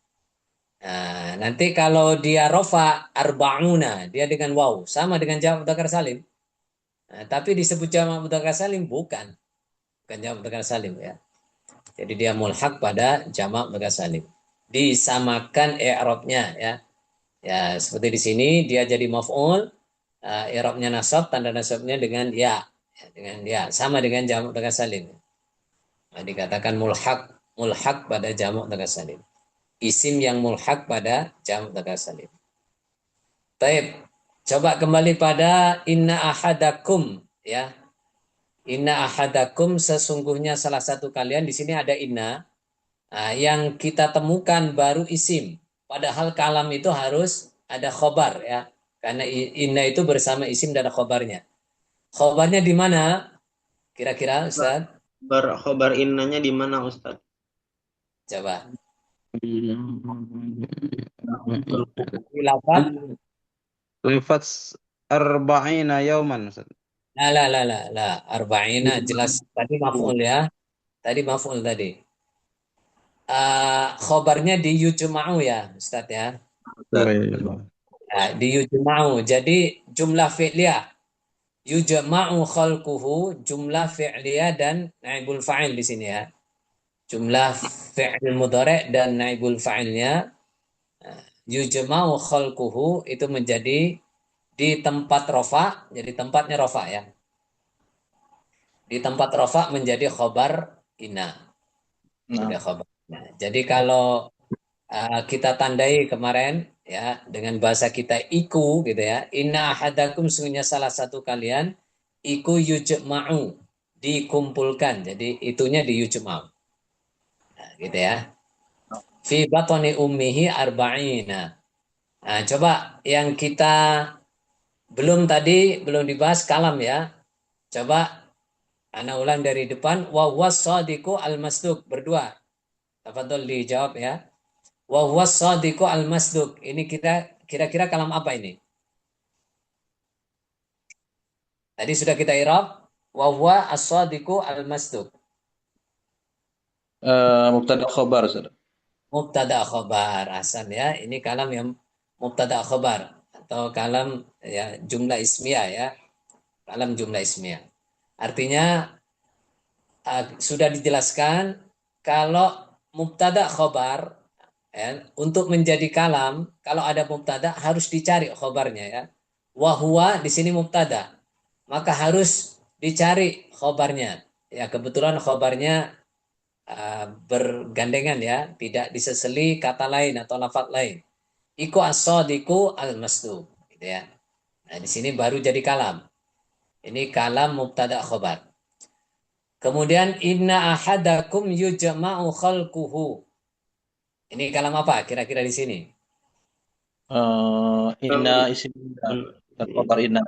Nah, nanti kalau dia rofa arba'una, dia dengan waw, sama dengan jamak mudzakkar salim. Nah, tapi disebut jamak mudzakkar salim bukan jamak mudzakkar salim ya. Jadi dia mulhak pada jamak mudzakkar salim. disamakan i'rabnya ya. Ya, seperti di sini dia jadi maf'ul, i'rabnya nasab, tanda nasabnya dengan ya. Ya, dengan ya, sama dengan jamak mudzakkar salim. Nah, dikatakan mulhaq pada jamak mudzakkar salim. Isim yang mulhaq pada jamak mudzakkar salim. Baik, coba kembali pada inna ahadakum ya. Inna ahadakum sesungguhnya salah satu kalian, di sini ada inna. Nah, yang kita temukan baru isim. Padahal kalam itu harus ada khobar ya. Karena inna itu bersama isim dan khobarnya. Khobarnya di mana? Kira-kira Ustaz? Khobar innanya di mana Ustaz? Coba. Di lafaz. Lafaz arba'ina yauman, Ustaz. La. Arba'ina jelas. Tadi maf'ul ya. Tadi maf'ul tadi. Khobarnya di yujma'u ya Ustaz ya. Oh, iya. Nah, di yujma'u. Jadi jumlah fi'liyah. Yujma'u khalquhu, jumlah fi'liyah dan naibul fa'il di sini ya. Jumlah fi'il mudhari' dan naibul fa'ilnya. Yujma'u khalquhu itu menjadi di tempat rofa, jadi tempatnya rofa ya. Di tempat rofa menjadi khobar ina. Menjadi khobar ina. Jadi kalau kita tandai kemarin ya dengan bahasa kita iku gitu ya. Inna ahadakum sungguhnya salah satu kalian iku yujma'u dikumpulkan. Jadi itunya di yujma'u. Nah, gitu ya. Fi batni ummihi arba'ina. Nah, coba yang kita belum dibahas kalam ya. Coba ana ulang dari depan wa wasadiqu al-masduq berdua. Tafadhol dijawab ya. Wa huwa shadiqu al-masduq. Ini kita kira-kira kalam apa ini? Tadi sudah kita i'rab. Wa huwa as-shadiqu al-masduq. مبتدأ خبر Ustaz. Mubtada khobar. Hasan ya. Ini kalam yang mubtada khobar atau kalam ya jumlah ismiyah ya. Kalam jumlah ismiyah. Artinya sudah dijelaskan kalau mubtada khobar ya, untuk menjadi kalam kalau ada mubtada harus dicari khobarnya ya. Wahwa di sini mubtada, maka harus dicari khobarnya ya. Kebetulan khobarnya bergandengan ya, tidak diseseli kata lain atau lafaz lain. Iku as-sadiqu al-masdu gitu ya. Nah di sini baru jadi kalam, ini kalam mubtada khobar. Kemudian inna ahadakum yujma'u khalquhu. Ini kalam apa kira-kira di sini? Inna isim dan khabar inna.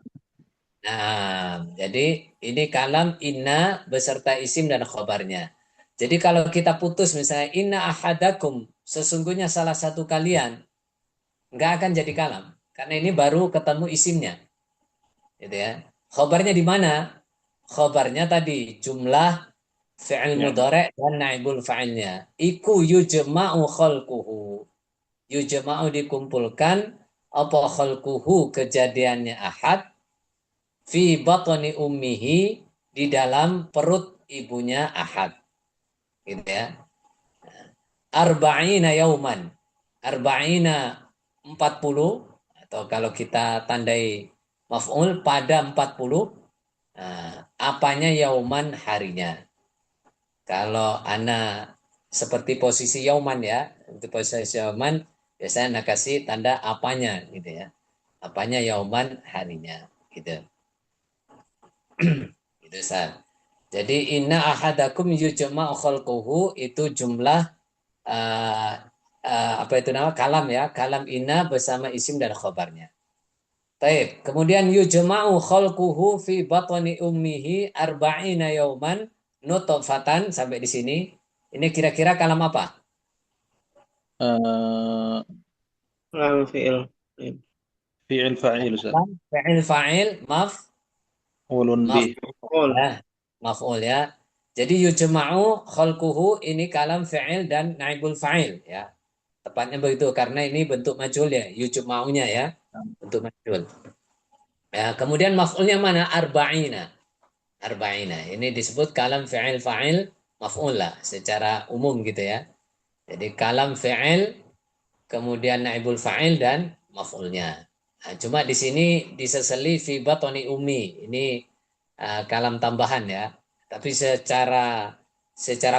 Nah, jadi ini kalam inna beserta isim dan khobarnya. Jadi kalau kita putus misalnya inna ahadakum, sesungguhnya salah satu kalian, nggak akan jadi kalam. Karena ini baru ketemu isimnya. Gitu ya. Khobarnya di mana? Khobarnya tadi jumlah fi'il mudhari' dan naibul fa'ilnya. Iku yujma'u khalquhu. Yujma'u dikumpulkan apa khalquhu kejadiannya ahad fi batni ummihi di dalam perut ibunya ahad. Gitu ya. Arba'ina yauman. Arba'ina 40 atau kalau kita tandai maf'ul pada 40 apanya yauman harinya. Kalau ana seperti posisi yauman ya, untuk posisi yauman biasanya ana kasih tanda apanya gitu ya. Apanya yauman harinya gitu. Gitu San. Jadi inna ahadakum yujma'u khalquhu itu jumlah apa itu nama kalam ya, kalam inna bersama isim dan khobarnya. Baik, kemudian yujma'u khalquhu fi batni ummihi arba'ina yauman nutfatan sampai di sini. Ini kira-kira kalam apa? Kalam fi'il. Fi'il fa'il Ustaz. Fi'il fa'il Ulun bih. maf'ul ya. Jadi yujma'u khalquhu ini kalam fi'il dan naibul fa'il ya. Tepatnya begitu karena ini bentuk majhul ya, yujma'unya ya. Bentuk majhul. Ya, kemudian maf'ulnya mana? Arba'ina. Arba'ina. Ini disebut kalam fi'il fa'il maf'ul lah secara umum gitu ya. Jadi kalam fi'il, kemudian naibul fa'il dan maf'ulnya. Nah, cuma di sini diseseli fi batoni umi. Ini kalam tambahan ya. Tapi secara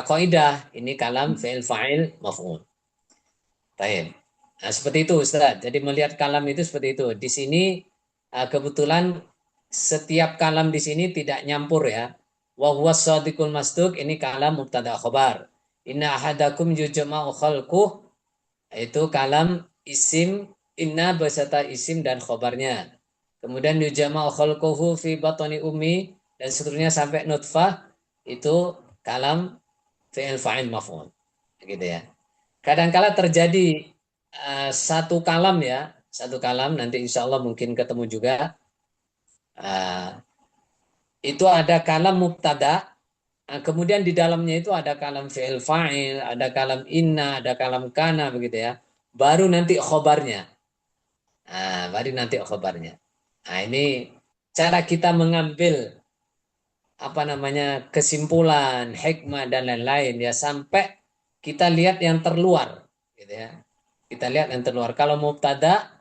kaidah ini kalam fi'il fa'il maf'ul. Baik. Nah, seperti itu Ustaz. Jadi melihat kalam itu seperti itu. Di sini kebetulan setiap kalam di sini tidak nyampur ya. Wa huwa shadiqul masduq ini kalam mubtada khobar. Inna ahadakum yujma'u khalquh itu kalam isim inna beserta isim dan khobarnya. Kemudian yujma'u khalquhu fi batni ummi dan seterusnya sampai nutfah itu kalam fi'il fa'il maf'ul. Gitu ya. Kadangkala terjadi satu kalam ya, satu kalam nanti insya Allah mungkin ketemu juga. Itu ada kalam mubtada, kemudian di dalamnya itu ada kalam fi'il fa'il, ada kalam inna, ada kalam kana begitu ya. Baru nanti khobarnya. Baru nanti khobarnya. Nah, ini cara kita mengambil apa namanya kesimpulan, hikmah dan lain-lain ya sampai kita lihat yang terluar gitu ya. Kita lihat yang terluar. Kalau mubtada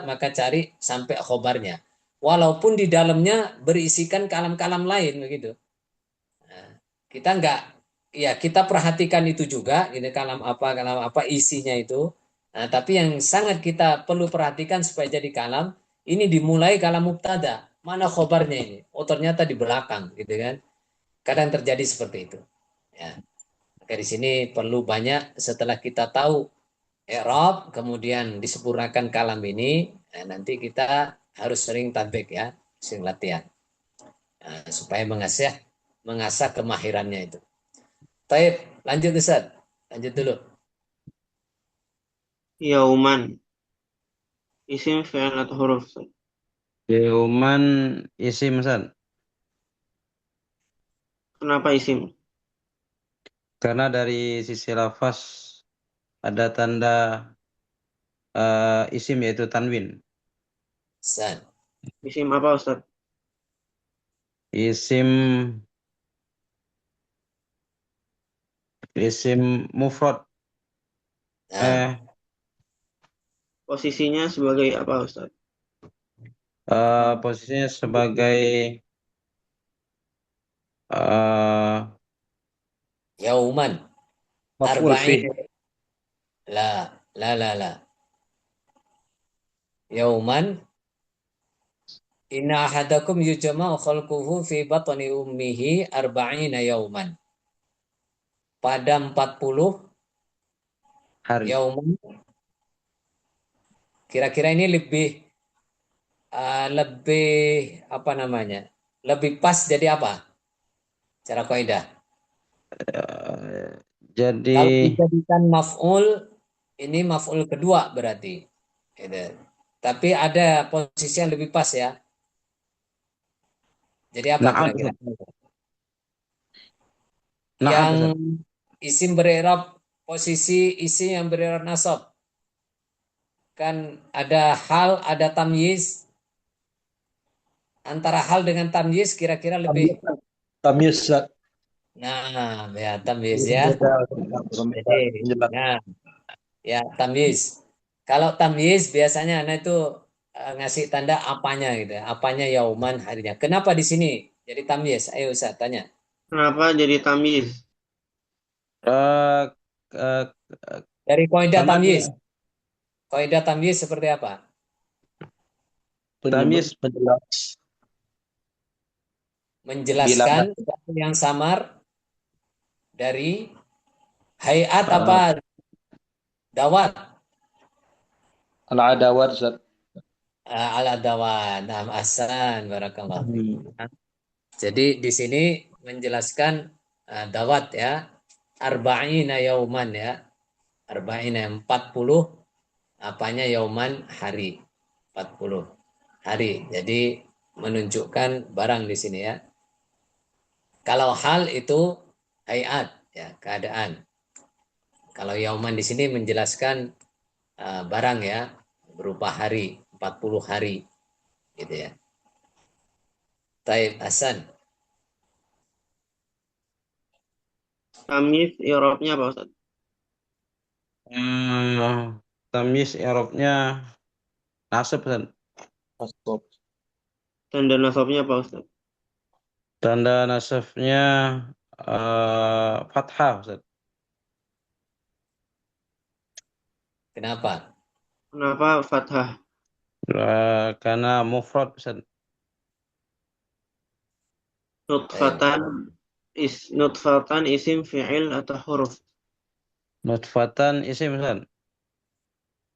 maka cari sampai khobarnya. Walaupun di dalamnya berisikan kalam-kalam lain begitu. Nah, kita enggak ya kita perhatikan itu juga ini kalam apa isinya itu. Nah, tapi yang sangat kita perlu perhatikan supaya jadi kalam ini dimulai kalam mubtada. Mana khobarnya ini? Oh ternyata di belakang gitu kan. Kadang terjadi seperti itu. Ya. Maka di sini perlu banyak setelah kita tahu i'rab kemudian disempurnakan kalam ini, nanti kita harus sering tatbik ya, sering latihan. Supaya mengasah kemahirannya itu. Baik, lanjut Ustaz. Lanjut dulu. Yauman. Isim fi'il atau huruf, Ustaz? Yauman isim Ustaz. Kenapa isim? Karena dari sisi lafaz ada tanda isim yaitu tanwin. Ustaz. Isim apa, Ustaz? Isim mufrad. Nah, Posisinya sebagai apa, Ustaz? Posisinya sebagai yauman Maf'ul arba'in. fih. La. Yauman inna ahadakum yujma'u khalquhu fi batni ummihi arba'ina yauman. Pada 40 hari. yauman. Kira-kira ini lebih apa namanya? Lebih pas jadi apa? Cara kaidah. Jadi Kalau dijadikan maf'ul, ini maf'ul kedua berarti. Gitu. Tapi ada posisi yang lebih pas ya. Jadi apa na'at kira-kira? Ustaz. Na'at Yang Ustaz. isim berirab posisi isim yang berirab nasab. Kan ada hal, ada tamyiz. Antara hal dengan tamyiz kira-kira lebih. Tamyiz, Ustaz. Nah, ya tamyiz ya. Beda. Jadi, Menjelaskan. nah, ya tamyiz. Kalau tamyiz biasanya anak itu ngasih tanda apanya gitu, ya. Apanya yauman harinya. Kenapa di sini jadi tamyiz? Ayo Ustaz tanya. Kenapa jadi tamyiz? Eh, eh, Dari kaidah karena dia tamyiz. Kaidah tamyiz seperti apa? tamyiz Penjelas. Bila Menjelaskan sesuatu yang samar dari hayat apa dawat al-adawat, Ustaz. ala dawat. Nah, asan barakallahu fiik. Jadi di sini menjelaskan dawat ya arba'ina yauman ya. Arba'ina 40 apanya yauman hari. 40 hari. Jadi menunjukkan barang di sini ya. Kalau hal itu hayat ya, keadaan. Kalau yauman di sini menjelaskan barang ya, berupa hari, 40 hari gitu ya. Taib Hasan. Tamyiz i'rabnya apa, Ustaz? tamyiz i'rabnya nasab, Ustaz. Nasab. Tanda nasabnya apa Ustaz? Tanda nasabnya fathah, Ustaz. Kenapa? Kenapa fathah? Karena mufrad, Ustaz. Nutfatan nutfatan isim fi'il atau huruf? Nutfatan isim, Ustaz.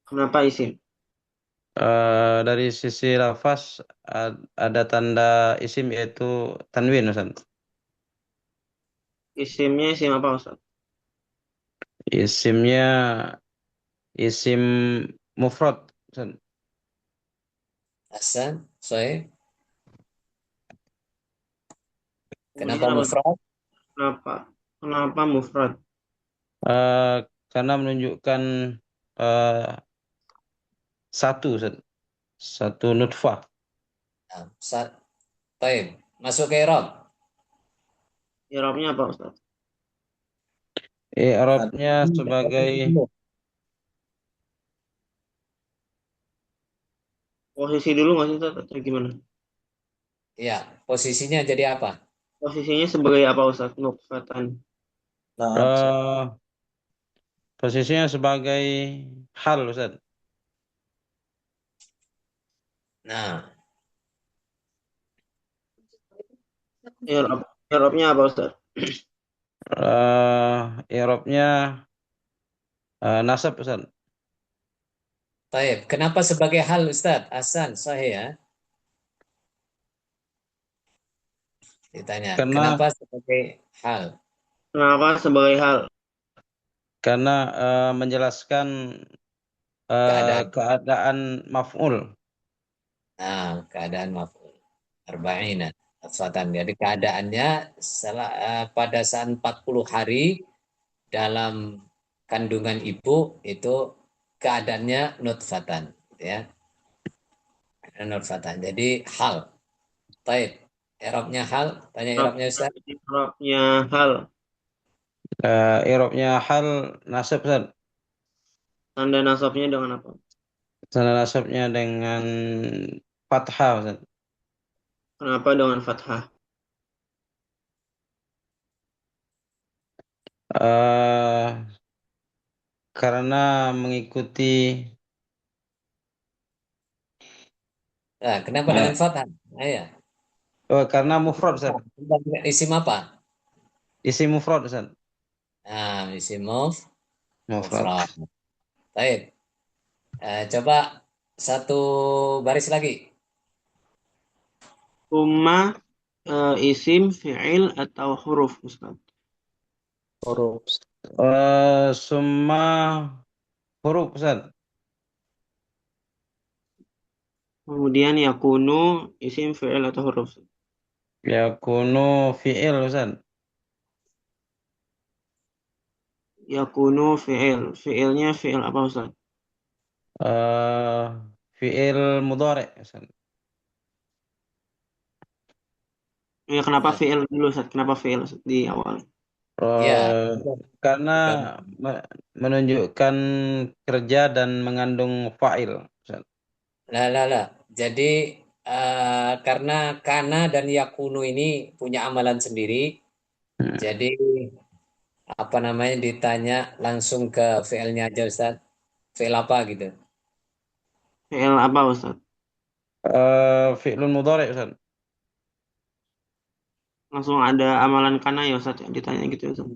Kenapa isim? Dari sisi lafaz ada tanda isim yaitu tanwin, Ustaz. Isimnya isim apa Ustaz? Isimnya isim mufrad, Ustaz. Hasan, Soe. Kenapa Kemudian apa? mufrad? Kenapa? Kenapa mufrad? Eh, karena menunjukkan eh, satu, Ustaz. Satu nutfah. Nah, Baik, masuk ke Irob. I'rabnya apa Ustaz? Arabnya sebagai Posisi dulu nggak sih Ustaz? Atau gimana? Ya, posisinya jadi apa? Posisinya sebagai apa Ustaz? Nutfatan. Nah, eh, posisinya sebagai hal, Ustaz. Nah, I'rabnya apa Ustaz? Arabnya nasab, Ustaz. baik. Kenapa sebagai hal, Ustadz? Hasan, Sahih ya. Ditanya, Karena kenapa sebagai hal? Kenapa sebagai hal? karena menjelaskan Keadaan. keadaan maf'ul. Nah, keadaan maf'ul. Arba'ina. Nutfatan. Jadi keadaannya pada saat 40 hari dalam kandungan ibu itu keadaannya nutfatan. Ya, nutfatan. Jadi hal. Taib. Irobnya hal. Tanya irobnya Ustaz. I'rabnya hal. Arabnya hal nasab, Ustaz. Tanda nasabnya dengan apa? Tanda nasabnya dengan fathah, Ustaz. Kenapa dengan fathah? Eh, karena mengikuti Nah, kenapa eh, dengan fathah? Nah, ya. karena mufrad, Ustaz. Isim apa? Isim mufrad, Ustaz. Nah, isim Mufrad. mufrad. Baik. Coba satu baris lagi. Umma isim fi'il atau huruf Ustaz? huruf. Summa huruf, Ustaz. Kemudian yakunu isim fi'il atau huruf? Yakunu fi'il, Ustaz. Yakunu fi'il. Fi'ilnya fi'il apa Ustaz? Eh, Fi'il mudhari', Ustaz. Ya kenapa Nah, fi'il dulu Ustaz? Kenapa fi'il Ustaz, di awal? ya, Eh, karena me- menunjukkan kerja dan mengandung fa'il, Ustaz. lah, lah, lah. Jadi karena kana dan yakunu ini punya amalan sendiri, Hmm. jadi apa namanya ditanya langsung ke VL-nya aja Ustaz. VL apa gitu. Fi'il apa Ustaz? Fi'lun mudhari', Ustaz. Langsung ada amalan kana ya Ustaz, yang ditanya gitu ya, Ustaz.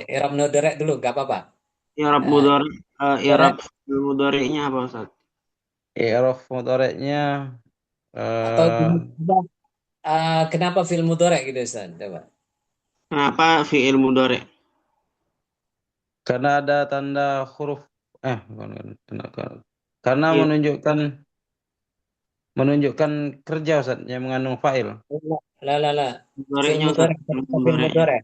Irab noderek dulu, gak apa-apa. I'rab Eh, mudhari, noderek i'rab fi'il mudhari'nya apa Ustaz? I'raf mudhari'nya atau eh, coba, kenapa film mudorek gitu Ustaz? Coba. Kenapa fi'il mudhari'? karena ada tanda huruf bukan karena Iya, menunjukkan kerja, Ustaz, yang mengandung fa'il. Lah, lah, lah. Film mudhari'nya Ustaz. mudorek. Fi'il Kenapa film mudhari'nya. mudorek?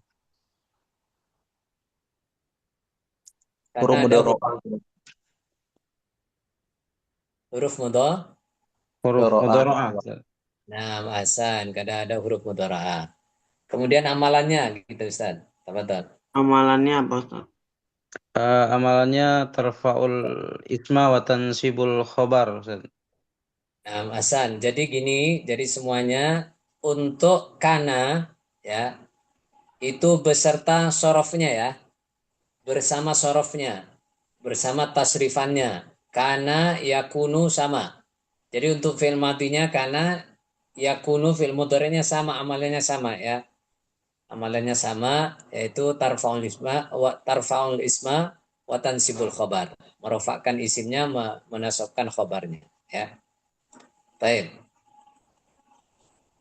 Karena Huruf ada mudoro'ah. huruf mudor. Huruf Mudoro'ah. mudhara'ah, Ustaz. Nah, Hasan, kadang ada huruf mudorah. Kemudian amalannya gitu Ustaz. Tafadhol. Amalannya apa Ustaz? Amalannya tarfa'ul isma wa tansibul khobar, Ustaz. Nah, Hasan. Jadi gini, jadi semuanya untuk kana ya itu beserta sorofnya ya, bersama sorofnya, bersama tasrifannya. Kana yakunu sama. Jadi untuk fi'il madinya kana yakunu fi'il mudhari'nya sama, amalannya sama ya. Amalannya sama yaitu tarfaul isma wa tansibul khobar. Merofakkan isimnya, menasabkan khobarnya ya. Baik.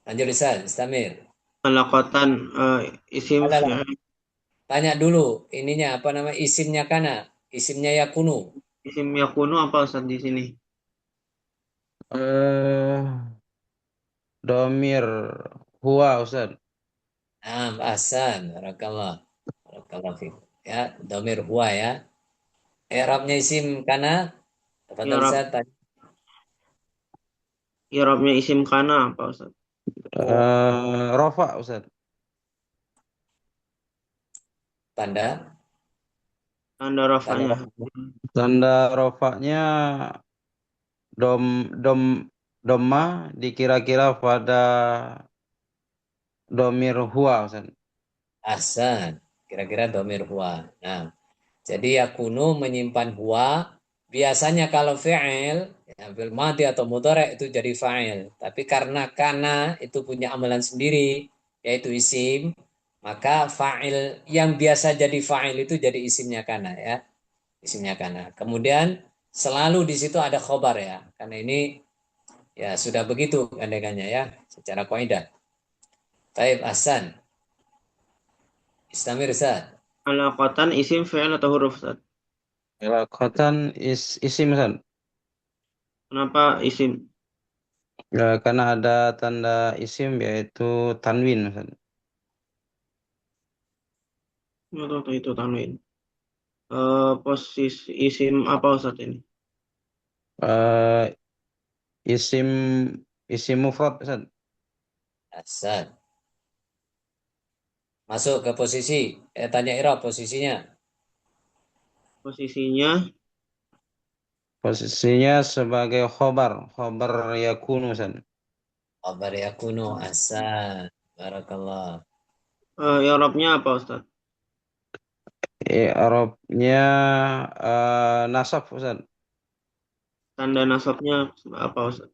Lanjut Ustaz, Istamir. Alaqatan isim Adalah fi'il. tanya dulu ininya apa nama isimnya kana, isimnya yakunu. Isim yakunu apa Ustaz di sini? Eh, Domir huwa, Ustaz. Nah, Hasan, barakallah. Barakallah fiik. Ya, domir huwa ya. I'rabnya isim kana. Tafadhal I'rab Ustaz. i'rabnya isim kana apa Ustaz? Rofa, Ustaz. Tanda Tanda tanda rafanya. Tanda rofaknya dom dom doma dikira-kira pada domir huwa, Ustaz. Hasan. Kira-kira domir huwa. Nah, jadi yakunu menyimpan huwa. Biasanya kalau fi'il, ya, fi'il madi atau mudhari' itu jadi fa'il. Tapi karena kana itu punya amalan sendiri, yaitu isim, maka fa'il yang biasa jadi fa'il itu jadi isimnya kana ya. Isimnya kana. Kemudian selalu di situ ada khobar ya. Karena ini ya sudah begitu gandengannya ya, secara kaidah. Taib Hasan. Istamir Ustaz. Alaqatan isim fi'il atau huruf Ustaz? Alaqatan isim, Ustaz. Kenapa isim? Karena ada tanda isim yaitu tanwin, Ustaz. Atau itu tanwin. Posisi isim apa Ustaz ini? Eh, isim isim mufrad, Ustaz. Hasan. Masuk ke posisi. Tanya Irab posisinya. Posisinya Posisinya sebagai khobar yakunu, Ustaz. Khabar yakunu Hasan. Barakallah. i'rabnya apa Ustaz? Arabnya nasab, Ustaz. Tanda nasabnya apa Ustaz?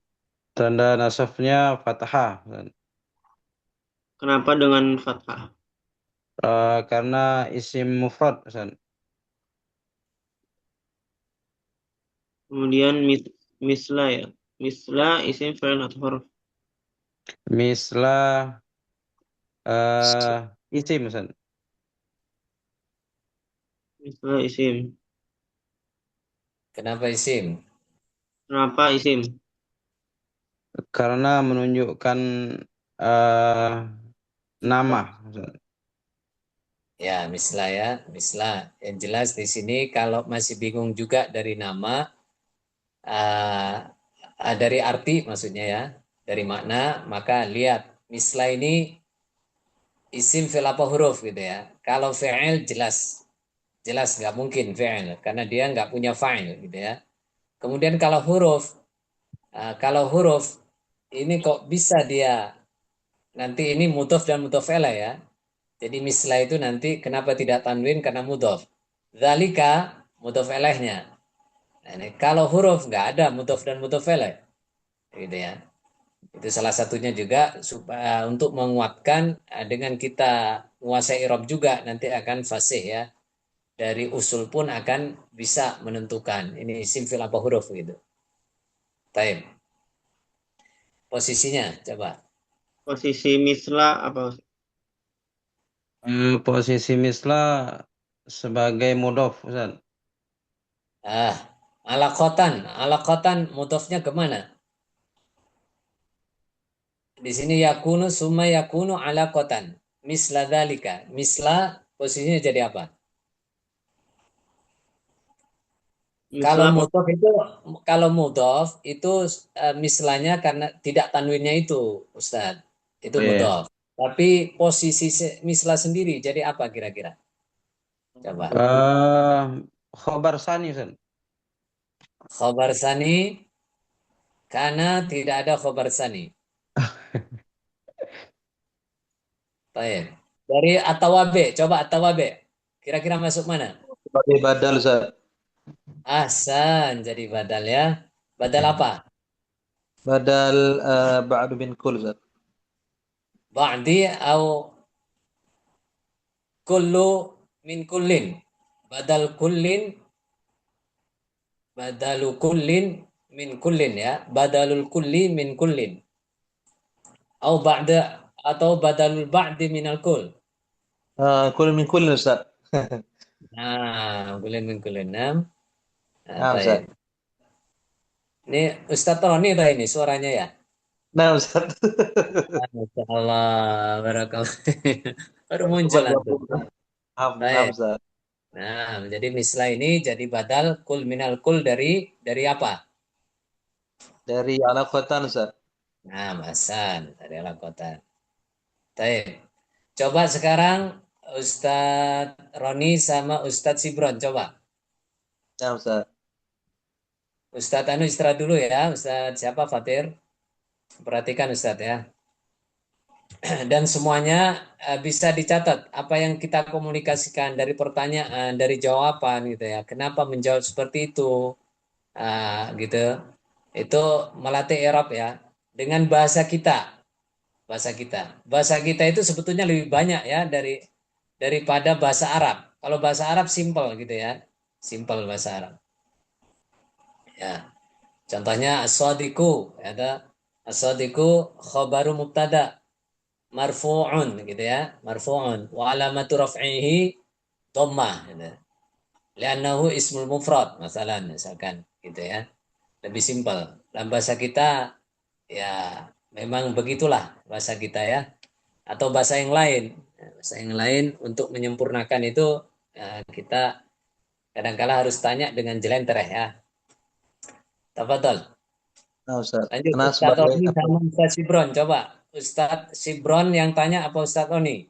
Tanda nasabnya fathah, Ustaz. Kenapa dengan fathah? Karena isim mufrad, Ustaz. Kemudian misla ya. Misla isim fi'il atau huruf? Misla isim, Ustaz. Misla isim. Kenapa isim? Kenapa isim? Karena menunjukkan eh, nama, Ustaz. Ya, mislah ya, mislah. Yang jelas di sini kalau masih bingung juga dari nama, dari arti maksudnya ya, dari makna, maka lihat mislah ini isim fi'il apa huruf gitu ya. Kalau fi'il jelas, jelas nggak mungkin fi'il karena dia nggak punya fa'il gitu ya. Kemudian kalau huruf ini kok bisa dia nanti ini mudhof dan mudhof ilaih ya. Jadi mislah itu nanti kenapa tidak tanwin karena mudhof. Dzalika mudhof ilaihnya. Nah, ini kalau huruf nggak ada mudhof dan mudhof ilaih gitu ya. Itu salah satunya juga supaya untuk menguatkan dengan kita menguasai i'rab juga nanti akan fasih ya. Dari usul pun akan bisa menentukan ini isim fi'il apa huruf gitu. Taib. Posisinya coba. Posisi misla apa Ustaz? Posisi misla sebagai mudhof, Ustaz. Ah, alakotan mudhofnya kemana? Di sini yakunu summa yakunu alakotan. Misla dalika. Misla posisinya jadi apa? Kalau Misla mudhof itu kalau mudhof itu mislanya karena tidak tanwinnya itu, Ustaz. Itu Oh, iya. mudhof. Tapi posisi misla sendiri jadi apa kira-kira? Coba. Khobar sani Ustaz. Khobar sani, karena tidak ada khobar sani. Baik. Dari atawabe, coba atawabe. Kira-kira masuk mana? Sebagai badal Ustaz. Ahsan, jadi badal ya. Badal apa? Badal ba'du min kul Ustaz. Ba'di atau kullu min kullin. Badal kullin, badalu kullin min kullin ya. Badalul kulli min kullin. Atau badalul ba'di minal kull. Kul min kul Ustaz. Nah, kullin min kullin. Nah, Nah Ustaz. baik. Ini Ustadz Roni tadi ini suaranya ya. Nah Ustaz. Masya Allah, barakallah. Baru muncul antum. Maaf, maaf Baik. Ustaz. Nah, jadi mislah ini jadi badal kul minal kul dari apa? Dari alaqatan Ustaz. Nah, masan dari kota. Baik. Coba sekarang Ustadz Roni sama Ustadz Sibron coba. Nah Ustaz. Ustadz Anu istirahat dulu ya, Ustadz siapa Fatir? Perhatikan Ustadz ya. Dan semuanya bisa dicatat apa yang kita komunikasikan dari pertanyaan, dari jawaban gitu ya. Kenapa menjawab seperti itu? Gitu. Itu melatih i'rab ya dengan bahasa kita. Bahasa kita. Bahasa kita itu sebetulnya lebih banyak ya daripada bahasa Arab. Kalau bahasa Arab simple gitu ya. Simple bahasa Arab. Ya. Contohnya as-sadiqu ya. As-sadiqu khabaru mubtada marfu'un gitu ya, marfu'un wa alamatu raf'ihi dhammah gitu. Li'annahu ismul mufrad misalkan gitu ya. Lebih simpel. Dalam bahasa kita ya memang begitulah bahasa kita ya. Atau bahasa yang lain. Bahasa yang lain untuk menyempurnakan itu kita kadang-kala harus tanya dengan jelentreh ya. Tafadhol. Nah Ustaz. Lanjut Karena Ustaz sebagai Roni sama Ustaz Sibron. Coba Ustaz Sibron yang tanya apa Ustaz Roni?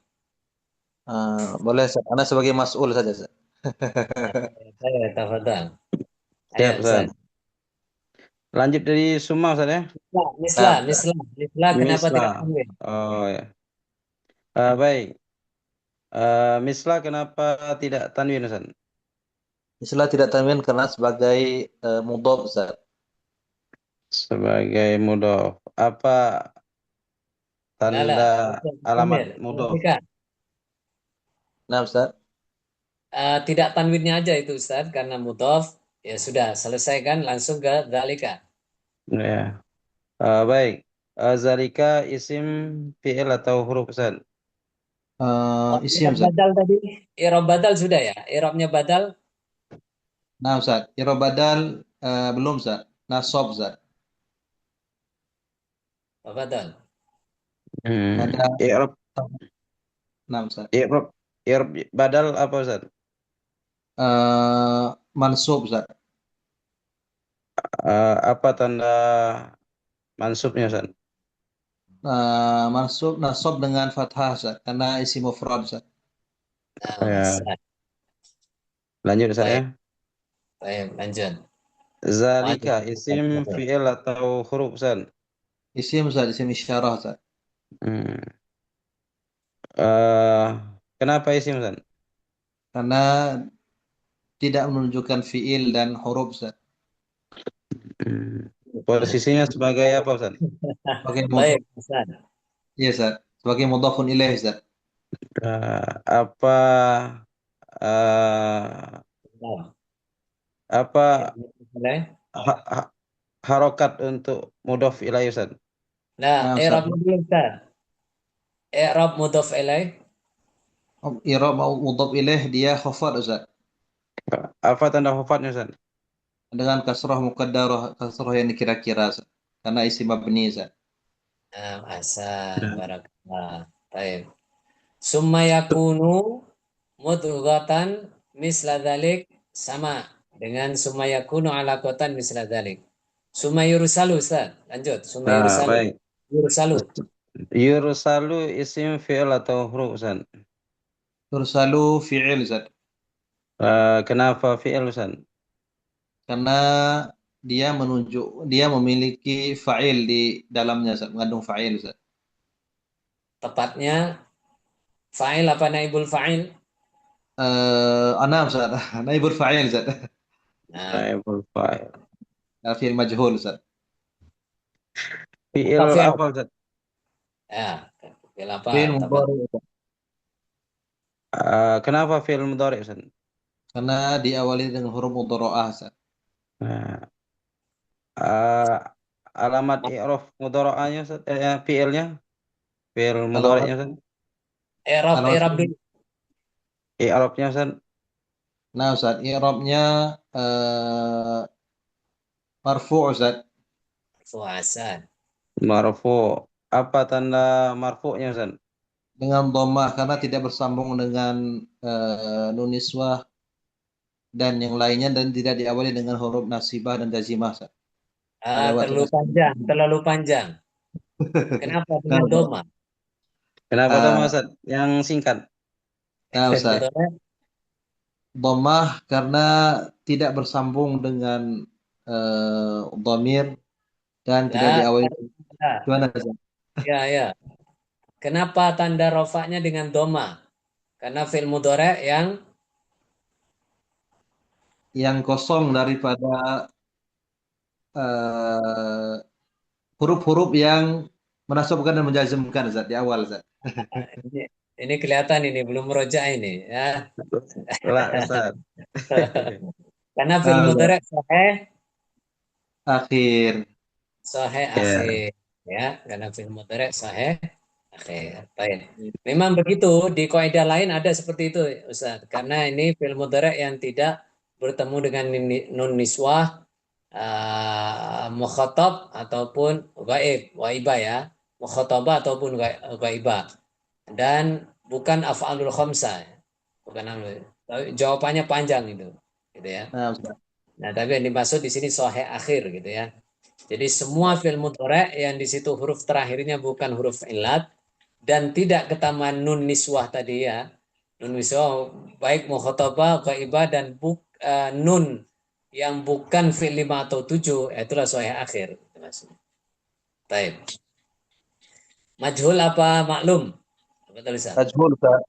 boleh Ustaz. Karena sebagai mas'ul saja Ustaz. Saya tafadhol. Ayo Siap Ustaz. Ustaz. Lanjut dari Suma Ustaz ya. Mislah, Nah, Ustaz. kenapa Mislah. tidak tanwin? Oh ya. Baik. Mislah kenapa tidak tanwin Ustaz? Istilah tidak tanwin karena sebagai mudhof Ustaz. Sebagai mudhof. Apa tanda alamat mudhof? Perhatikan. Nah Ustaz. Tidak tanwinnya aja itu Ustaz karena mudhof ya sudah selesaikan langsung ke dzalika. Ya. Baik. Zalika isim fi'il atau huruf Ustaz? Isim I'rab Ustaz. badal tadi. I'rab badal sudah ya. I'rabnya badal. Nah Ustaz. I'rab badal belum Ustaz. Nasab Ustaz. Badal. Ada I'rab nah Ustaz. i'rab badal apa Ustaz? Mansub Ustaz. Apa tanda mansubnya Ustaz? Mansub nasab dengan fathah Ustaz. Karena isi mufrad Ustaz. Nah, Ya. Ustaz. Lanjut Ustaz ya. Baik. Baik, lanjut. Zalika isim fi'il atau huruf Ustaz? Isim Ustaz. Isim isyarah Ustaz. Hmm. Kenapa isim Ustaz? Karena tidak menunjukkan fiil dan huruf Ustaz. Posisinya sebagai apa Ustaz? Sebagai Baik, Ustaz. Iya Ustaz. Sebagai mudhafun ilaih Ustaz. Apa apa Boleh. harokat untuk mudhof ilaih Ustaz? Nah, Nah, Ustaz. i'rab dulu Ustaz. I'rab mudhof ilaih. I'rab mudhaf ilaih dia khafad Ustaz. Apa tanda khafatnya Ustaz? Dengan kasrah muqaddarah, kasrah yang dikira-kira Ustaz. Karena isi mabni Ustaz. Ahsan, barakallah. Baik. Summa yakunu mudghatan misla dzalik sama dengan summa yakunu alaqatan misla dzalik. Summa yursalu Ustaz. Lanjut. Summa yursalu. Baik. Yursalu. Yursalu isim fi'il atau huruf Ustaz? Tursalu fi'il Ustaz. Kenapa fi'il Ustaz? Karena dia memiliki fa'il di dalamnya, Ustaz, mengandung fa'il, Ustaz. Tepatnya fa'il apa naibul fa'il? Anam, Ustaz. Naibul fa'il, Ustaz. Nah, Naibul fa'il. Fi'il majhul, Ustaz. Fi'il apa fi'il? apa Ustaz? Ya, fi'il apa? Fi'il Tepat. mudhari, Ustaz. Kenapa fi'il mudhari Ustaz? Karena diawali dengan huruf mudhara'ah, Ustaz. Nah, eh, alamat i'raf mudhara'ahnya Ustaz? Fi'ilnya? Fi'il Alamat mudhari'nya Ustaz? I'rab, alamat i'rab dulu. I'rabnya Ustaz? Nah, Ustaz, i'rabnya eh marfu', Ustaz. Fuasan. Marfu. Apa tanda marfu'nya Ustaz? Dengan dhammah karena tidak bersambung dengan nun niswah dan yang lainnya dan tidak diawali dengan huruf nasibah dan jazimah, Ustaz. Adawatul Terlalu nasibah. panjang, terlalu panjang. Kenapa Nah, dengan Ustaz. doma? Kenapa dong Ah, Ustaz? Yang singkat. nah, Fil Ustaz. mudhari' Dhammah karena tidak bersambung dengan dhamir dan tidak lah, diawali. lah. Gimana, Ustaz? Ya, ya. Kenapa tanda rofaknya dengan doma? Karena fil mudhari' yang Yang kosong daripada eh, huruf-huruf yang menasabkan dan menjazmkan, Ustaz, di awal, Ustaz. ini, ini kelihatan ini belum merojak ini ya. Lah Ustaz. Karena fil Nah, Ustaz. mudhari' sahih, Akhir. sahih Ya. akhir ya. Karena fil mudhari' sahih akhir. Baik. Memang begitu di kaidah lain ada seperti itu Ustaz. Karena ini fil mudhari' yang tidak bertemu dengan nun niswah, mukhatab ataupun ghaib, waibah ya. Mukhatabah ataupun ghaibah. Dan bukan af'alul khamsah. Bukan jawabannya panjang itu. Gitu ya. Nah, Ustaz. Nah, tapi yang dimaksud di sini sahih akhir gitu ya. Jadi semua fi'il mudhari' yang di situ huruf terakhirnya bukan huruf ilat dan tidak ketamaan nun niswah tadi ya. Nun niswah baik mukhatabah, ghaibah dan nun yang bukan fi'il 5 atau 7 itulah sahih akhir gitu maksudnya. Baik. Majhul apa maklum? Apa tulisan? Majhul, Ustaz.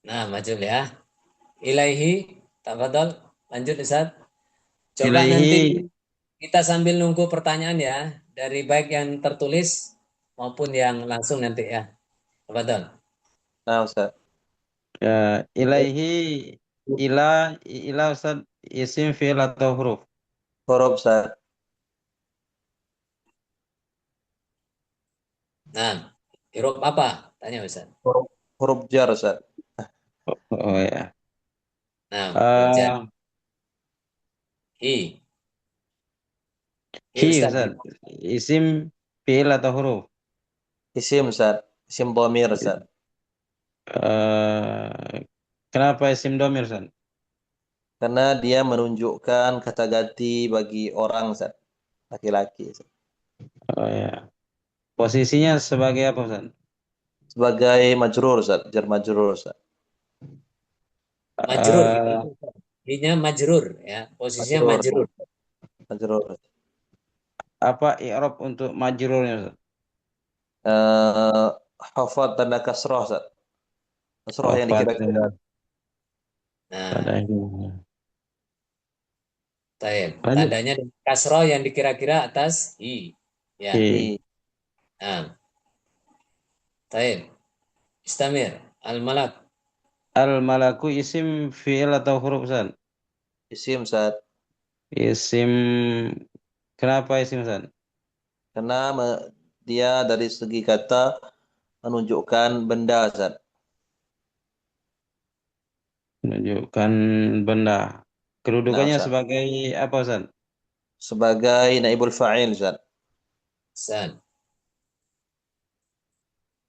Nah, majhul ya. Ilaihi, tafadhol. Lanjut Ustaz. Coba nanti Ilaihi. kita sambil nunggu pertanyaan ya, dari baik yang tertulis maupun yang langsung nanti ya. Tafadhol. Nah, Ustaz. Ilaihi. Ila Ustaz. Isim fi'il atau huruf? Huruf, Ustaz. Nah, huruf apa? Tanya Ustaz. Huruf jar, Ustaz. Oh ya. Nah, huruf jar. Eh, Hi. Hi Hi Ustaz. Ustaz. Isim fi'il atau huruf? Isim, Ustaz. Isim dhamir, Ustaz. Eh, Kenapa isim domir Ustaz? Karena dia menunjukkan kata ganti bagi orang, Ustaz. Laki-laki, Ustaz. Oh ya. Posisinya sebagai apa Ustaz? Sebagai majrur, Ustaz. Jar majrur, Ustaz. Majrur gitu. Eh, Hi-nya majrur ya. Posisinya Majrur. majrur. Majrur. Apa i'rab untuk majrurnya Ustaz? Hafad tanda kasroh, Ustaz. Kasroh yang Wafat. dikira-kira. Nah, Ada. Lanjut. tandanya dengan kasroh yang dikira-kira atas hi. Ya. Hi. Nah, taib. Istamir. Al-malak. Al-malaku isim fi'il atau huruf Ustaz? Isim, Ustaz. Isim. Kenapa isim Ustaz? Karena dia dari segi kata menunjukkan benda, Ustaz. Menunjukkan benda. Nah, Kedudukannya Ustaz. sebagai apa Ustaz? Sebagai naibul fa'il, Ustaz. San.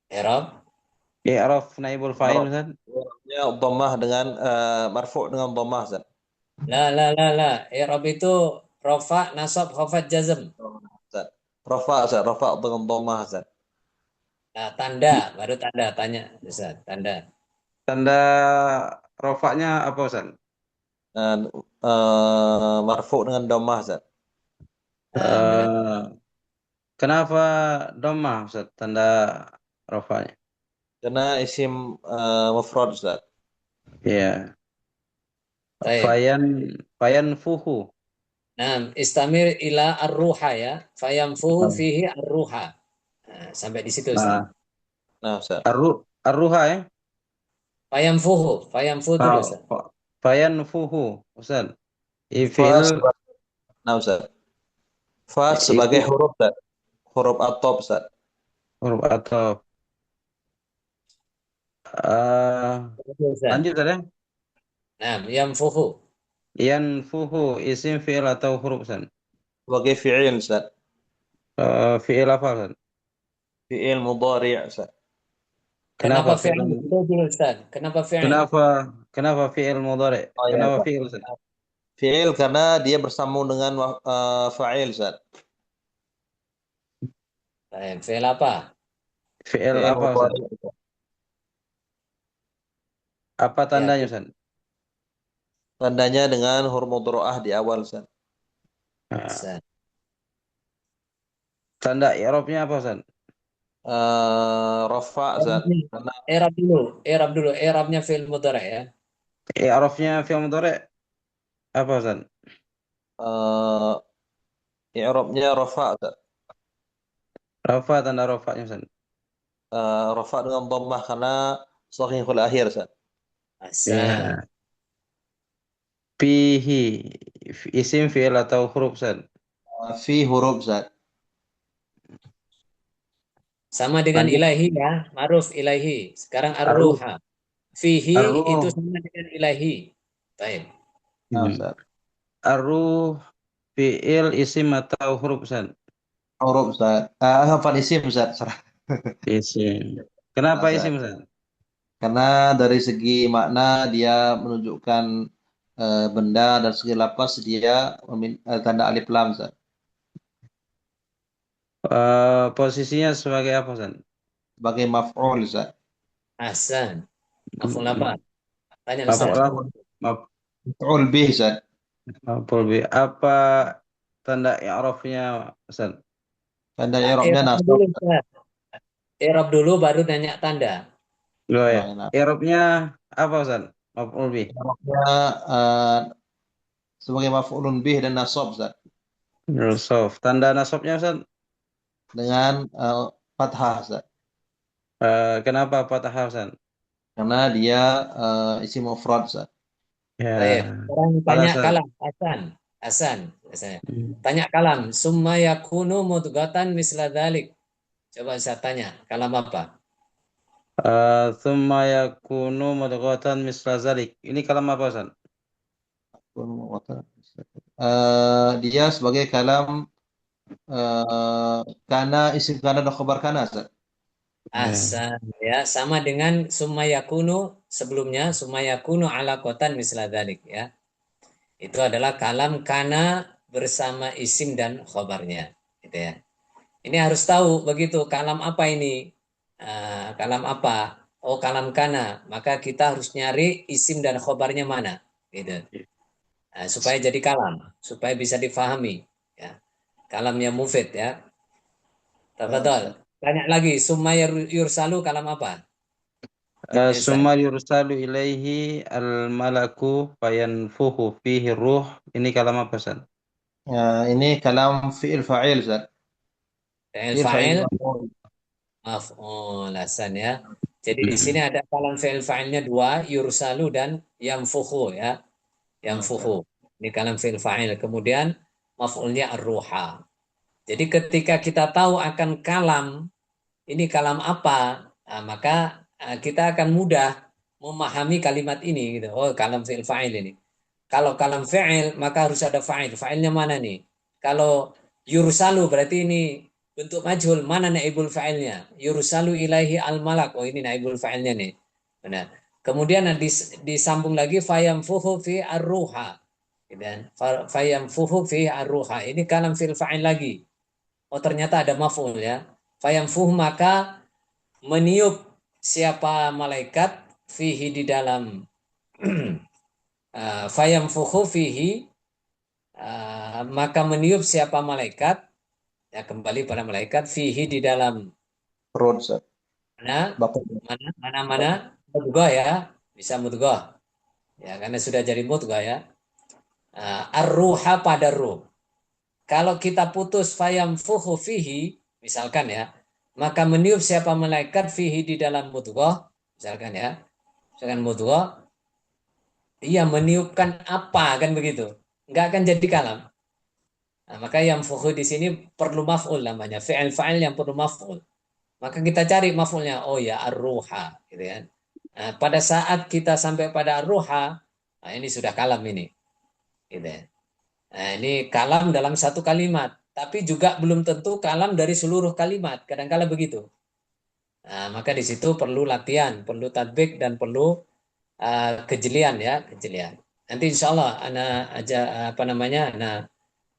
Erop. I'raf naibul fa'il Ustaz? Ya, dhammah dengan marfu' dengan dhammah, Ustaz. La. Erop itu rofa, nasab, khafat, jazm. Ustaz. Rafa, Ustaz. Rafa dengan dhammah, Ustaz. Nah, tanda, baru tanda, tanya Ustaz, tanda. Tanda rofaknya apa Ustaz? Marfu dengan dhammah Ustaz. Dengan Eh, kenapa dhammah Ustaz tanda rofaknya? Karena isim mufrad Ustaz. Ya. Baik. Fayan fuhu. Nah, istamir ila ar-ruha ya. Fayamfuhu fihi ar-ruha. Nah, sampai di situ Ustaz. Nah, Nah Ustaz. arruha ya. Fayamfuhu dulu Ustaz. Fayan fuhu Ustaz. Fa Ifil sebagai, nah Ustaz. Fa sebagai iku huruf Ustaz. Huruf atop Ustaz. huruf atau eh Betul, Ustaz. lanjut Ustaz ya. Nah, yamfuhu. Yan fuhu isim fi'il atau huruf Ustaz. Sebagai fi'il Ustaz. Fi'il apa Ustaz? Fi'il mudhari' Ustaz. Kenapa Kenapa fi'il fi'il? Itu dulu Ustaz. Kenapa fi'il? kenapa kenapa fi'il mudhari? Oh ya, Kenapa Ustaz. fi'il Ustaz? Fi'il karena dia bersambung dengan fa'il Ustaz. Baik, fi'il apa? Fi'il Fi'il apa Ustaz? mudhari' Ustaz. Apa Ya, tandanya Ustaz? Tandanya dengan huruf mudhari'ah di awal Ustaz. Nah, Ustaz. tanda i'rabnya apa Ustaz? Rafa Ustaz. Karena I'rab dulu. I'rab dulu. I'rabnya fi'il mudhari' ya. I'rabnya fi'il mudhari apa Ustaz? uh, i'rabnya rafa Ustaz. Rafa tanda rafanya Ustaz. Rafa dengan dhammah karena shahihul akhir Ustaz. Ahsan. Ya. Fihi isim fi'il atau huruf Ustaz. Fi huruf Ustaz. Sama dengan Lanjut. ilahi ya. Ma'ruf ilahi. Sekarang Arruh. ar-ruha. Fihi itu Arruh. sama dengan ilahi. Baik. Nah, Ustaz. Arruh fi'il isim atau huruf Ustaz? Huruf Ustaz. Apa isim Ustaz? Salah. Isim. Nah, Kenapa Ustaz. isim Ustaz? Karena dari segi makna dia menunjukkan benda dan segi lapas dia tanda alif lam Ustaz. Posisinya sebagai apa Ustaz? Sebagai maf'ul Ustaz. Ahsan. Maf'ul apa? Tanya Maf'ul Ustaz. apa? Maf'ul bih Ustaz. Maf'ul bi. Apa tanda i'rabnya Ustaz? Tanda Nah, i'rabnya i'rab nasab. dulu Ustaz. I'rab dulu baru tanya tanda. Loh ya. Nah, I'rabnya apa Ustaz? Maf'ul bi. i'rabnya eh, sebagai maf'ulun bih dan nasab Ustaz. Sof. Tanda nasabnya Ustaz? Dengan fathah Ustaz. Kenapa patah Ustaz? Karena dia isim mufrad Ustaz. Baik. Ya. Sekarang tanya Alasan. kalam. Hasan. Hasan. Hasan. Hmm. Tanya kalam. Summa yakunu mudghatan misla dhalik. Coba saya tanya. Kalam apa? Thumma yakunu mudghatan misla zalik. Ini kalam apa Ustaz? Dia sebagai kalam kana isim kana dan khabar kana Ustaz. Ya. Ahsan. Ya, sama dengan summa yakunu sebelumnya. Summa yakunu alaqatan misla dhalik. Ya. Itu adalah kalam kana bersama isim dan khobarnya. Gitu ya. Ini harus tahu begitu kalam apa ini. Kalam apa? Oh, kalam kana. Maka kita harus nyari isim dan khobarnya mana. Gitu. Supaya jadi kalam, supaya bisa difahami. Ya. Kalamnya mufid ya. Tafadhol. Tanya lagi, summa yursalu kalam apa? Ustaz. Summa yursalu ilaihi al-malaku fayanfuhu fihi ruh. Ini kalam apa Ustaz? Ini kalam fi'il fa'il Ustaz. Fi'il Fi'il fa'il fa'il maf'ul. maf'ul Hasan ya. Jadi di sini ada kalam fi'il fa'ilnya dua, yursalu dan yamfuhu ya. Yamfuhu. Ini kalam fi'il fa'il. Kemudian maf'ulnya ar-ruha. Jadi ketika kita tahu akan kalam, ini kalam apa, maka kita akan mudah memahami kalimat ini gitu. Oh, kalam fi'il fa'il ini. Kalau kalam fi'il maka harus ada fa'il. Fa'ilnya mana nih? Kalau yursalu berarti ini bentuk majhul. Mana naibul fa'ilnya? Yursalu ilaihi al-malak. Oh, ini naibul fa'ilnya nih. Nah, kemudian disambung lagi fayamfuhu fi ar-ruha. Gitu kan? Fayamfuhu fi ar-ruha. Ini kalam fi'il fa'il lagi. Oh, ternyata ada maf'ul ya. Fayamfuh maka meniup siapa malaikat fihi di dalam fayamfukhu fihi, maka meniup siapa malaikat, ya kembali pada malaikat, fihi di dalam Perut, Ustaz. mana Bakul. mana mudghah ya, bisa mudghah ya karena sudah jadi mudghah ya. Ar-ruha pada ruh. Kalau kita putus fayamfukhu fihi, misalkan ya, maka meniup siapa malaikat fihi di dalam mudghah, misalkan ya, misalkan mudghah, iya meniupkan apa kan begitu, nggak akan jadi kalam. Nah, maka yang fuhu di sini perlu maf'ul namanya, fi'il fa'il yang perlu maf'ul. Maka kita cari maf'ulnya, oh ya ar-ruha, gitu kan. Nah, pada saat kita sampai pada ar-ruha, nah ini sudah kalam ini, gitu ya. Nah, ini kalam dalam satu kalimat, tapi juga belum tentu kalam dari seluruh kalimat, kadang-kala begitu. Nah, maka di situ perlu latihan, perlu tadbik dan perlu kejelian ya, kejelian. Nanti insya Allah anak aja apa namanya, anak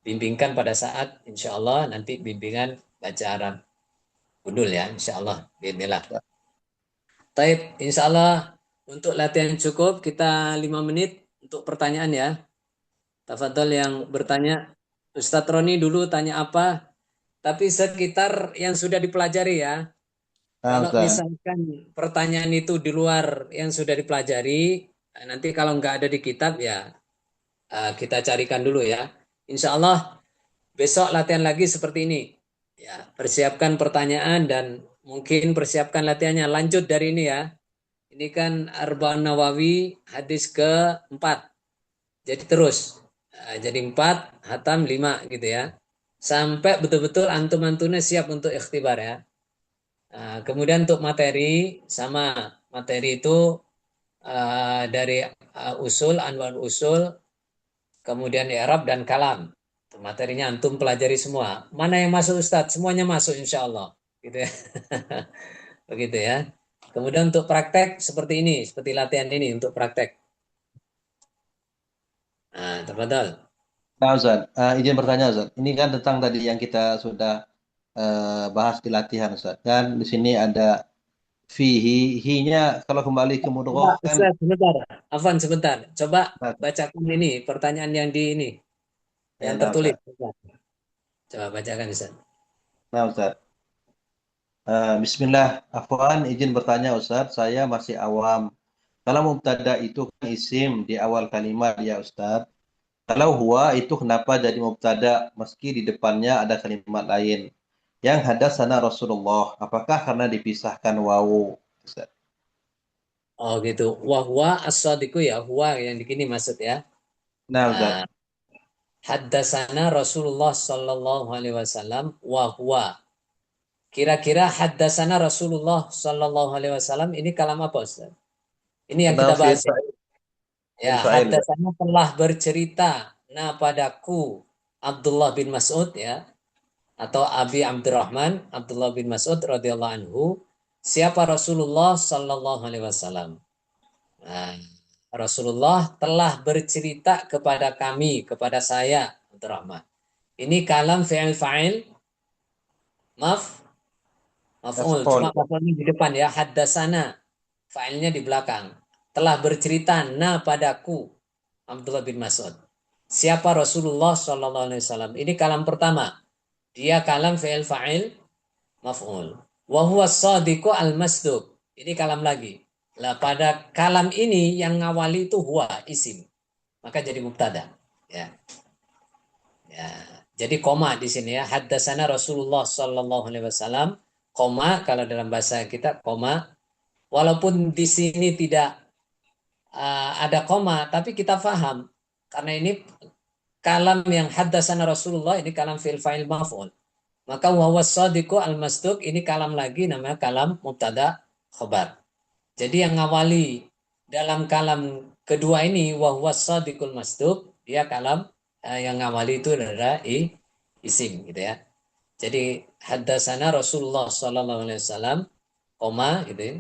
bimbingkan pada saat insya Allah nanti bimbingan baca Arab gundul ya, insya Allah. Bismillah. Taib, insya Allah untuk latihan cukup kita 5 menit untuk pertanyaan ya. Tafadhol yang bertanya. Ustadz Roni dulu tanya apa? Tapi sekitar yang sudah dipelajari ya. Nah, Kalau Ustaz. misalkan pertanyaan itu di luar yang sudah dipelajari, nanti kalau nggak ada di kitab ya kita carikan dulu ya. Insya Allah besok latihan lagi seperti ini. Ya, persiapkan pertanyaan dan mungkin persiapkan latihannya. Lanjut dari ini ya. Ini kan Arba'un Nawawi hadis keempat. Jadi terus. Jadi 4, hatam 5 gitu ya. Sampai betul-betul antum-antumnya siap untuk ikhtibar ya. Kemudian untuk materi, sama materi itu dari usul, anwar usul, kemudian i'rab dan kalam. Materinya antum pelajari semua. Mana yang masuk Ustadz? Semuanya masuk insya Allah. Gitu ya. Begitu ya. Kemudian untuk praktek seperti ini, seperti latihan ini untuk praktek. Nah, tafadhal. Nah, Ustaz, izin bertanya, Ustaz. Ini kan tentang tadi yang kita sudah bahas di latihan, Ustaz. Kan di sini ada fihi, hi-nya kalau kembali ke mudghah kan. Ustaz, sebentar. Afwan sebentar. Coba Nah, bacakan ini pertanyaan yang di ini, ya, yang nah, tertulis. Ustaz. Coba bacakan Ustaz. Nah, Ustaz. Bismillah, Afwan, izin bertanya, Ustaz. Saya masih awam. Kalau mubtada itu kan isim di awal kalimat, ya Ustaz. Kalau huwa itu kenapa jadi mubtada meski di depannya ada kalimat lain? Yang hadasana Rasulullah, apakah karena dipisahkan wawu? Ustaz? Oh gitu. Wahwa as-sadiku ya. Huwa yang di sini maksud ya. Nah, Ustaz. Nah, haddasana Rasulullah sallallahu alaihi wasallam wahwa. Kira-kira haddasana Rasulullah sallallahu alaihi wasallam ini kalam apa Ustaz? Ini yang Nah, kita bahas ya. fi'il Ya, fa'il. haddasana telah bercerita nah padaku Abdullah bin Mas'ud ya, atau Abi Abdurrahman Abdullah bin Mas'ud radhiyallahu anhu, siapa Rasulullah sallallahu alaihi wasallam. Nah, Rasulullah telah bercerita kepada kami, kepada saya Abdurrahman. Ini kalam fi'il fa'il maf maf'ul, Maf'ul. cuma maf'ulnya di depan ya, haddasana. Fa'ilnya di belakang. Telah bercerita na padaku Abdullah bin Mas'ud. Siapa Rasulullah Sallallahu Alaihi Wasallam? Ini kalam pertama. Dia kalam fi'il fa'il maf'ul. Wa huwa sadiqu al-masduq. Ini kalam lagi. Lah pada kalam ini yang ngawali itu huwa isim. Maka jadi mubtada. Ya. Ya. Jadi koma di sini ya. Haddasana Rasulullah Sallallahu Alaihi Wasallam. Koma kalau dalam bahasa kita koma. Walaupun di sini tidak ada koma, tapi kita faham karena ini kalam yang haddasana Rasulullah, ini kalam fi'il fa'il maf'ul. Maka wawas sadiqu al-masduq ini kalam lagi namanya kalam mubtada khobar. Jadi yang ngawali dalam kalam kedua ini wawas sadiqul masduq, dia kalam yang ngawali itu adalah isim gitu ya. Jadi haddasana Rasulullah sallallahu alaihi wasallam koma gitu ya.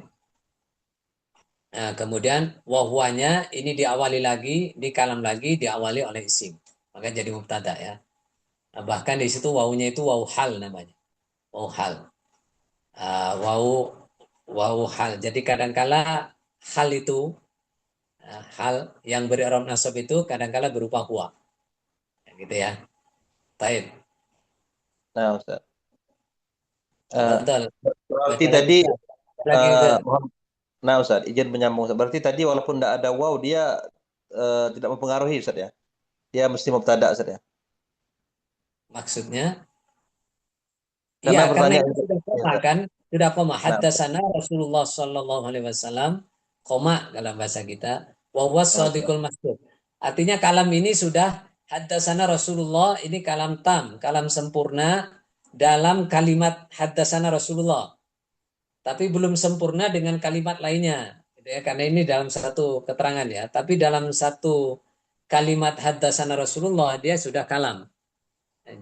Nah, kemudian wahwanya ini diawali lagi, di kalam lagi diawali oleh isim. Maka jadi mubtada ya. Nah, bahkan di situ wawunya itu wawu hal namanya. Wawu hal. Wawu hal. Jadi kadangkala hal itu hal yang beri'rab nasab itu kadang-kala berupa huwa. Gitu ya. Baik. Nah, Ustaz. Tafadhal. Berarti Baca lagi tadi Ustaz. Lagi ke nah Ustaz, izin menyambung. Berarti tadi walaupun tidak ada waw dia tidak mempengaruhi Ustaz ya. Dia mesti mubtada Ustaz ya. maksudnya Karena iya, karena pertanyaan itu sudah ya, koma Ustaz. kan, sudah koma. Nah, Haddasana Rasulullah Sallallahu Alaihi Wasallam, koma dalam bahasa kita. Wawas nah, Ustaz. sadiqul masduq. Artinya kalam ini sudah haddasana Rasulullah, ini kalam tam, kalam sempurna dalam kalimat haddasana Rasulullah. Tapi belum sempurna dengan kalimat lainnya. Gitu ya, karena ini dalam satu keterangan ya. Tapi dalam satu kalimat haddasana Rasulullah, dia sudah kalam.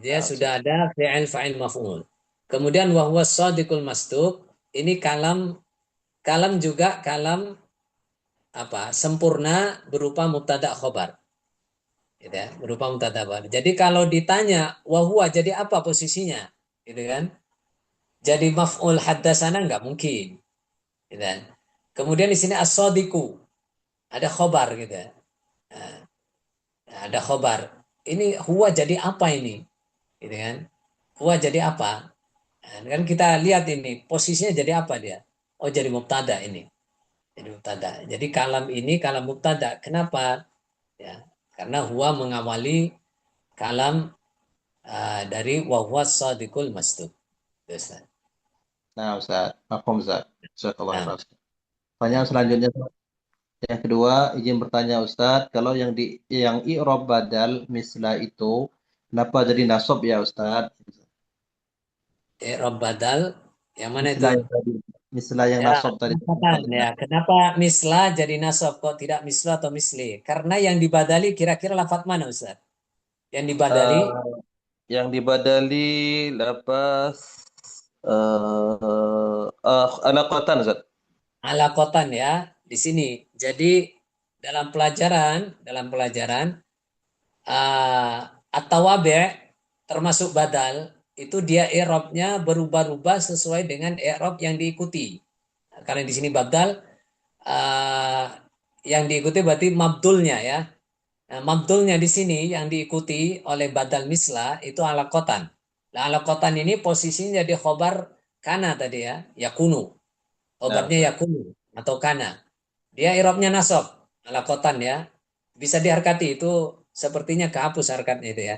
Dia Nah, Ustaz. sudah ada fi'il fa'il maf'ul. Kemudian wahwa shadiqul masduq, ini kalam juga kalam apa? Sempurna berupa mubtada khobar. Gitu ya, berupa mubtada khobar. Jadi kalau ditanya wahwa jadi apa posisinya? Gitu kan? Jadi maf'ul haddasana nggak mungkin. Gitu kan? Kemudian di sini as-shadiqu, ada khobar gitu ya. Nah, ada khobar. Ini huwa jadi apa ini? Gitu kan? Huwa jadi apa? Nah, kan kita lihat ini posisinya jadi apa dia? Oh jadi mubtada ini. Jadi mubtada. Jadi kalam ini kalam mubtada. Kenapa? Ya, karena huwa mengawali kalam dari wahwas sadiqul masduq. Ustaz. Nah, Ustaz. Mafhum Ustaz. Jazakallahu Nah, khairan. Pertanyaan selanjutnya yang kedua, izin bertanya Ustaz, kalau yang i'rab badal misla itu kenapa jadi nasab ya Ustaz? i'rab badal yang mana Misla itu? yang tadi, misla yang Ya, nasab tadi. perkataan ya. Kenapa misla jadi nasab kok tidak misla atau misli? Karena yang dibadali kira-kira lafaz mana Ustaz? Yang dibadali Eh, yang dibadali lapas alaqatan Ustaz. alakotan ya di sini. Jadi dalam pelajaran at-tawabi' termasuk badal itu dia i'rabnya berubah-ubah sesuai dengan i'rab yang diikuti. Karena di sini badal uh, yang diikuti berarti mabdulnya ya. Nah, mabdulnya di sini yang diikuti oleh badal misla itu alakotan. Nah, alakotan ini posisinya di khobar kana tadi ya, yakunu. Nah, Khobarnya Ustaz. yakunu atau kana. Dia irobnya nasab, alakotan ya. Bisa diharkati itu sepertinya kehapus harkatnya itu ya.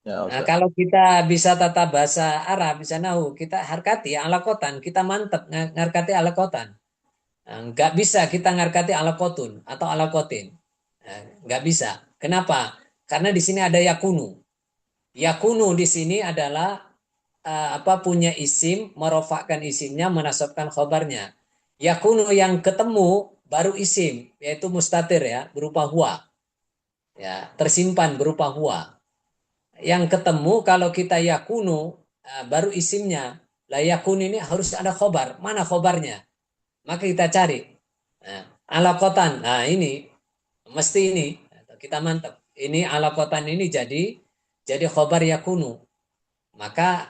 Ya, Nah, Ustaz. kalau kita bisa tata bahasa Arab, bisa nahu, kita harkati alakotan, kita mantep ngarkati alakotan. Nah, nggak bisa kita ngarkati alakotun atau alakotin. Nah, nggak bisa. Kenapa? Karena di sini ada yakunu. Yakunu di sini adalah apa punya isim, merofakkan isimnya, menasabkan khobarnya. Yakunu yang ketemu baru isim, yaitu mustatir ya, berupa huwa. Ya, tersimpan berupa huwa. Yang ketemu kalau kita yakunu baru isimnya. Lah yakun ini harus ada khobar. Mana khobarnya? Maka kita cari. Nah, alakotan. Nah, ini mesti ini kita mantap. Ini alakotan ini jadi khobar yakunu. Maka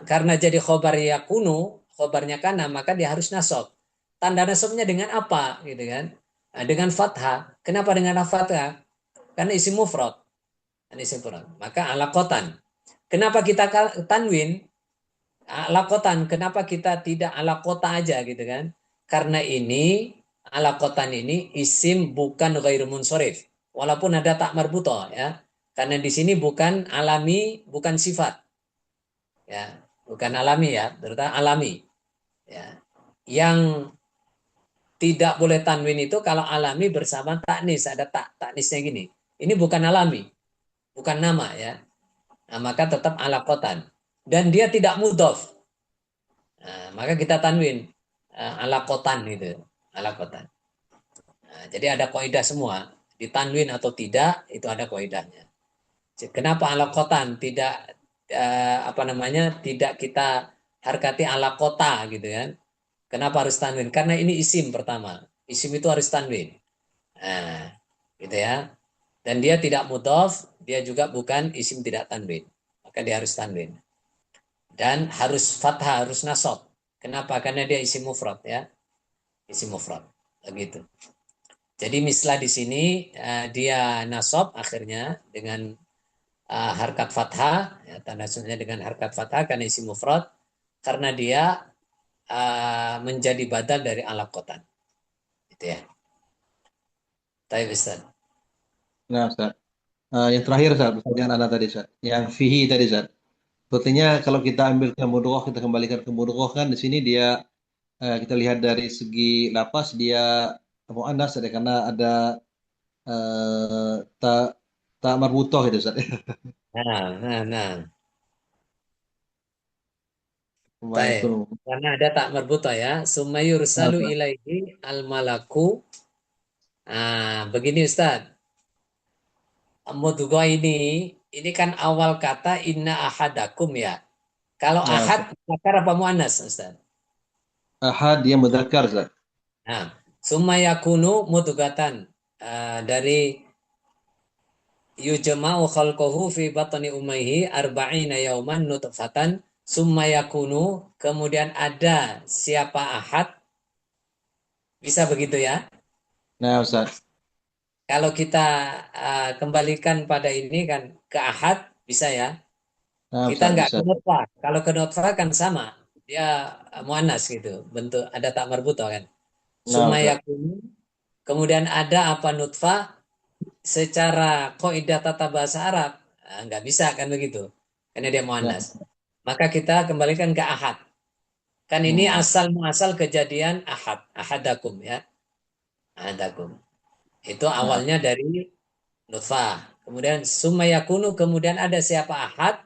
karena jadi khobar yakunu, khobarnya kana, maka dia harus nasab. Tanda nasabnya dengan apa gitu kan? Nah, dengan fathah. Kenapa dengan fathah? Karena isim mufrad. Isim mufrad. Maka alakotan. Kenapa kita tanwin? Alakotan. Kenapa kita tidak alakota aja gitu kan? Karena ini alakotan ini isim bukan ghairu munsorif. Walaupun ada tak marbuto ya. Karena di sini bukan alami, bukan sifat. Ya, bukan alami ya, terutama alami. Ya. Yang tidak boleh tanwin itu kalau alami bersama taknis, ada taknisnya gini. Ini bukan alami, bukan nama ya. Nah, maka tetap alakotan. Dan dia tidak mudhof. Nah, maka kita tanwin alakotan itu, alakotan. Nah, jadi ada kaidah semua. Ditanwin atau tidak itu ada kaidahnya. Kenapa alakotan tidak apa namanya tidak kita harkati ala kota gitu kan? Kenapa harus tanwin? Karena ini isim pertama. Isim itu harus tanwin. Nah, gitu ya. Dan dia tidak mudhof, dia juga bukan isim tidak tanwin. Maka dia harus tanwin. Dan harus fathah, harus nasab. Kenapa? Karena dia isim mufrad ya. Isim mufrad. Begitu. Jadi mislah di sini dia nasab akhirnya dengan harkat fathah, ya, tanda nasabnya dengan harkat fathah karena isim mufrad, karena dia menjadi badal dari alaqatan. Gitu ya. Baik, Ustaz. Nah, Ustaz. Yang terakhir, Ustaz, pertanyaan Anda tadi, Ustaz. Yang fihi tadi, Ustaz. Sepertinya kalau kita ambil ke mudghah, kita kembalikan ke mudghah kan di sini dia kita lihat dari segi lapas dia muannas ada karena ada tak tak marbutoh itu, Ustaz. Nah. Baik. Assalamualaikum. Karena ada tak marbuta ya. Summa Nah, yursalu Ustaz. ilaihi al malaku. Begini Ustaz. Mudghah ini kan awal kata inna ahadakum ya. Kalau Nah, ahad Ustaz. mudzakkar apa muannas Ustaz? Ahad dia mudzakkar, Ustaz. Nah, summa yakunu mudghatan. Dari yujma'u khalquhu fi batni ummihi arba'ina yauman nutfatan summa yakunu, kemudian ada siapa ahad, bisa begitu ya. Nah, Ustaz. Kalau kita kembalikan pada ini kan ke ahad bisa ya. Nah, Kita Ustaz nggak bisa. ke nutfah. Kalau ke nutfah kan sama, dia muannas gitu, bentuk ada tak marbuto kan. Nah, Summa Ustaz. yakunu, kemudian ada apa nutfah, secara kaidah tata bahasa Arab nggak bisa kan begitu, karena dia Nah, muannas. Maka kita kembalikan ke ahad. Kan ini hmm. asal muasal kejadian ahad, ahadakum ya, ahadakum. Itu Nah, awalnya dari nutfah. Kemudian summa yakunu, kemudian ada siapa ahad,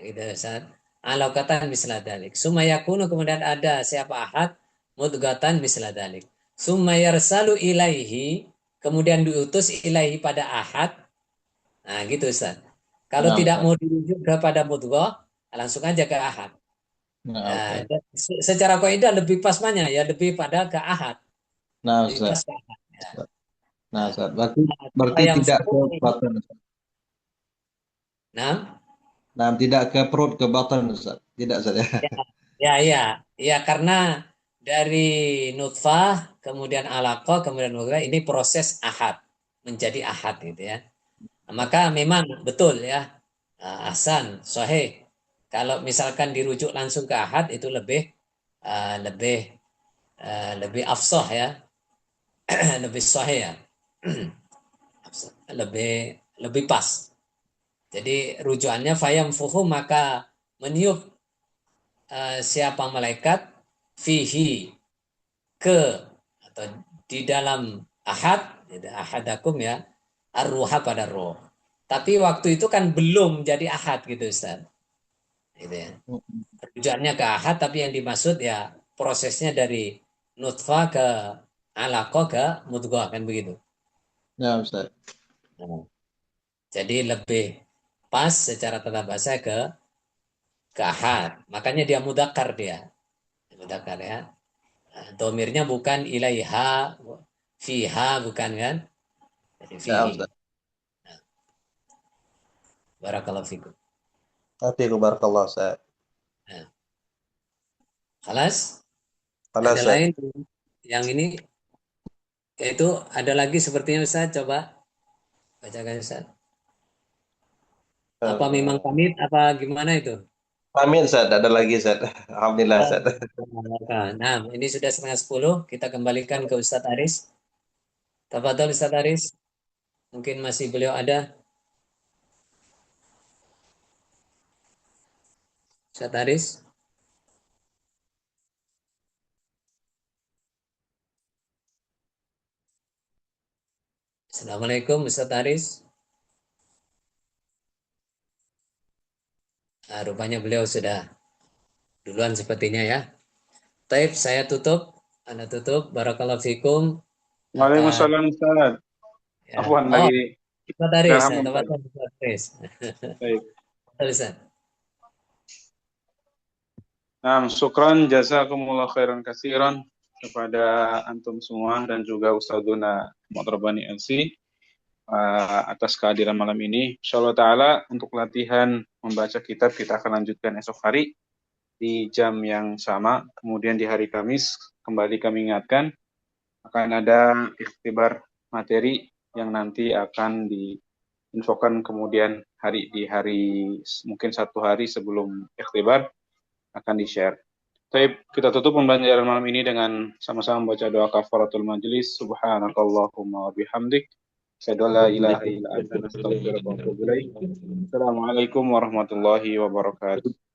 gitu Ustaz. Alaqatan misla dalik. Summa yakunu, kemudian ada siapa ahad, mudghatan misla dalik. Summa yarsalu ilaihi, kemudian diutus ilaihi pada ahad. Nah, gitu Ustaz. Kalau nah, tidak Ustaz. mau dirujuk kepada mudghah, langsung aja ke ahad. Nah, Ustaz. Dan secara kaidah lebih pas mana ya, lebih pada ke ahad, Nah, lebih pas Ustaz. ke ahad. Ya. Nah, Nah, Ustaz. Berarti yang tidak ke full, batan. nah, Nah, tidak ke perut, ke batan, Ustaz. Tidak, Ustaz, ya. ya, ya, karena dari nutfah, kemudian alaqah, kemudian mudghah, ini proses ahad, menjadi ahad gitu ya. Maka memang betul ya, Ahsan, sahih. Kalau misalkan dirujuk langsung ke ahad itu lebih uh, lebih lebih afsah ya, lebih sahih ya, lebih lebih pas. Jadi rujukannya fayam fuhu, maka meniup siapa malaikat fihi, ke atau di dalam ahad, ahadakum ya, arruha pada roh. Tapi waktu itu kan belum jadi ahad gitu Ustaz. Gitu ya. Rujukannya ke ahad, tapi yang dimaksud ya prosesnya dari nutfah ke alaqah ke mudghah kan begitu. Nah, Ustaz. Nah, jadi lebih pas secara tata bahasa ke ahad. Makanya dia mudzakkar dia. Mudzakkar ya. Domirnya bukan ilaiha, fiha bukan kan? Jadi Nah, fihi. Ustaz. Barakallahu fikum. Tapi barakallah, Ustaz. Nah, kelas Halo, ada Ustaz. lain yang ini, yaitu ada lagi sepertinya Ustaz, coba bacakan Ustaz. Apa memang Eh, pamit apa gimana itu? Amin, Ustaz. Ada lagi, Ustaz. Alhamdulillah, Oh, Ustaz. nah, ini sudah setengah 10. Kita kembalikan ke Ustadz Aris. Tafadhol Ustadz Aris. Mungkin masih beliau ada. Ustadz Aris. Assalamualaikum Ustadz Aris. Rupanya beliau sudah duluan sepertinya ya. Taib, saya tutup. Anda tutup. Barakallahu fikum. Akan Waalaikumsalam Ustaz. ya. Afwan Oh, lagi Ustadz Aris. darham Ustaz. Tafadhol Ustadz Aris. Baik. Tafadhol, Ustadz. Nah, syukran jazakumullah khairan katsiran kepada antum semua dan juga Ustadzuna Mutrabani LC atas kehadiran malam ini. Insyaallah taala untuk latihan membaca kitab kita akan lanjutkan esok hari di jam yang sama. Kemudian di hari Kamis kembali kami ingatkan akan ada ikhtibar materi yang nanti akan diinfokan kemudian di hari mungkin 1 hari sebelum ikhtibar akan di-share. Baik, kita tutup pembelajaran malam ini dengan sama-sama membaca doa kafaratul majelis. Subhanakallahumma wa bihamdik. Asyhadu an la ilaha illa anta astaghfiruka wa atubu ilaik. Assalamualaikum warahmatullahi wabarakatuh.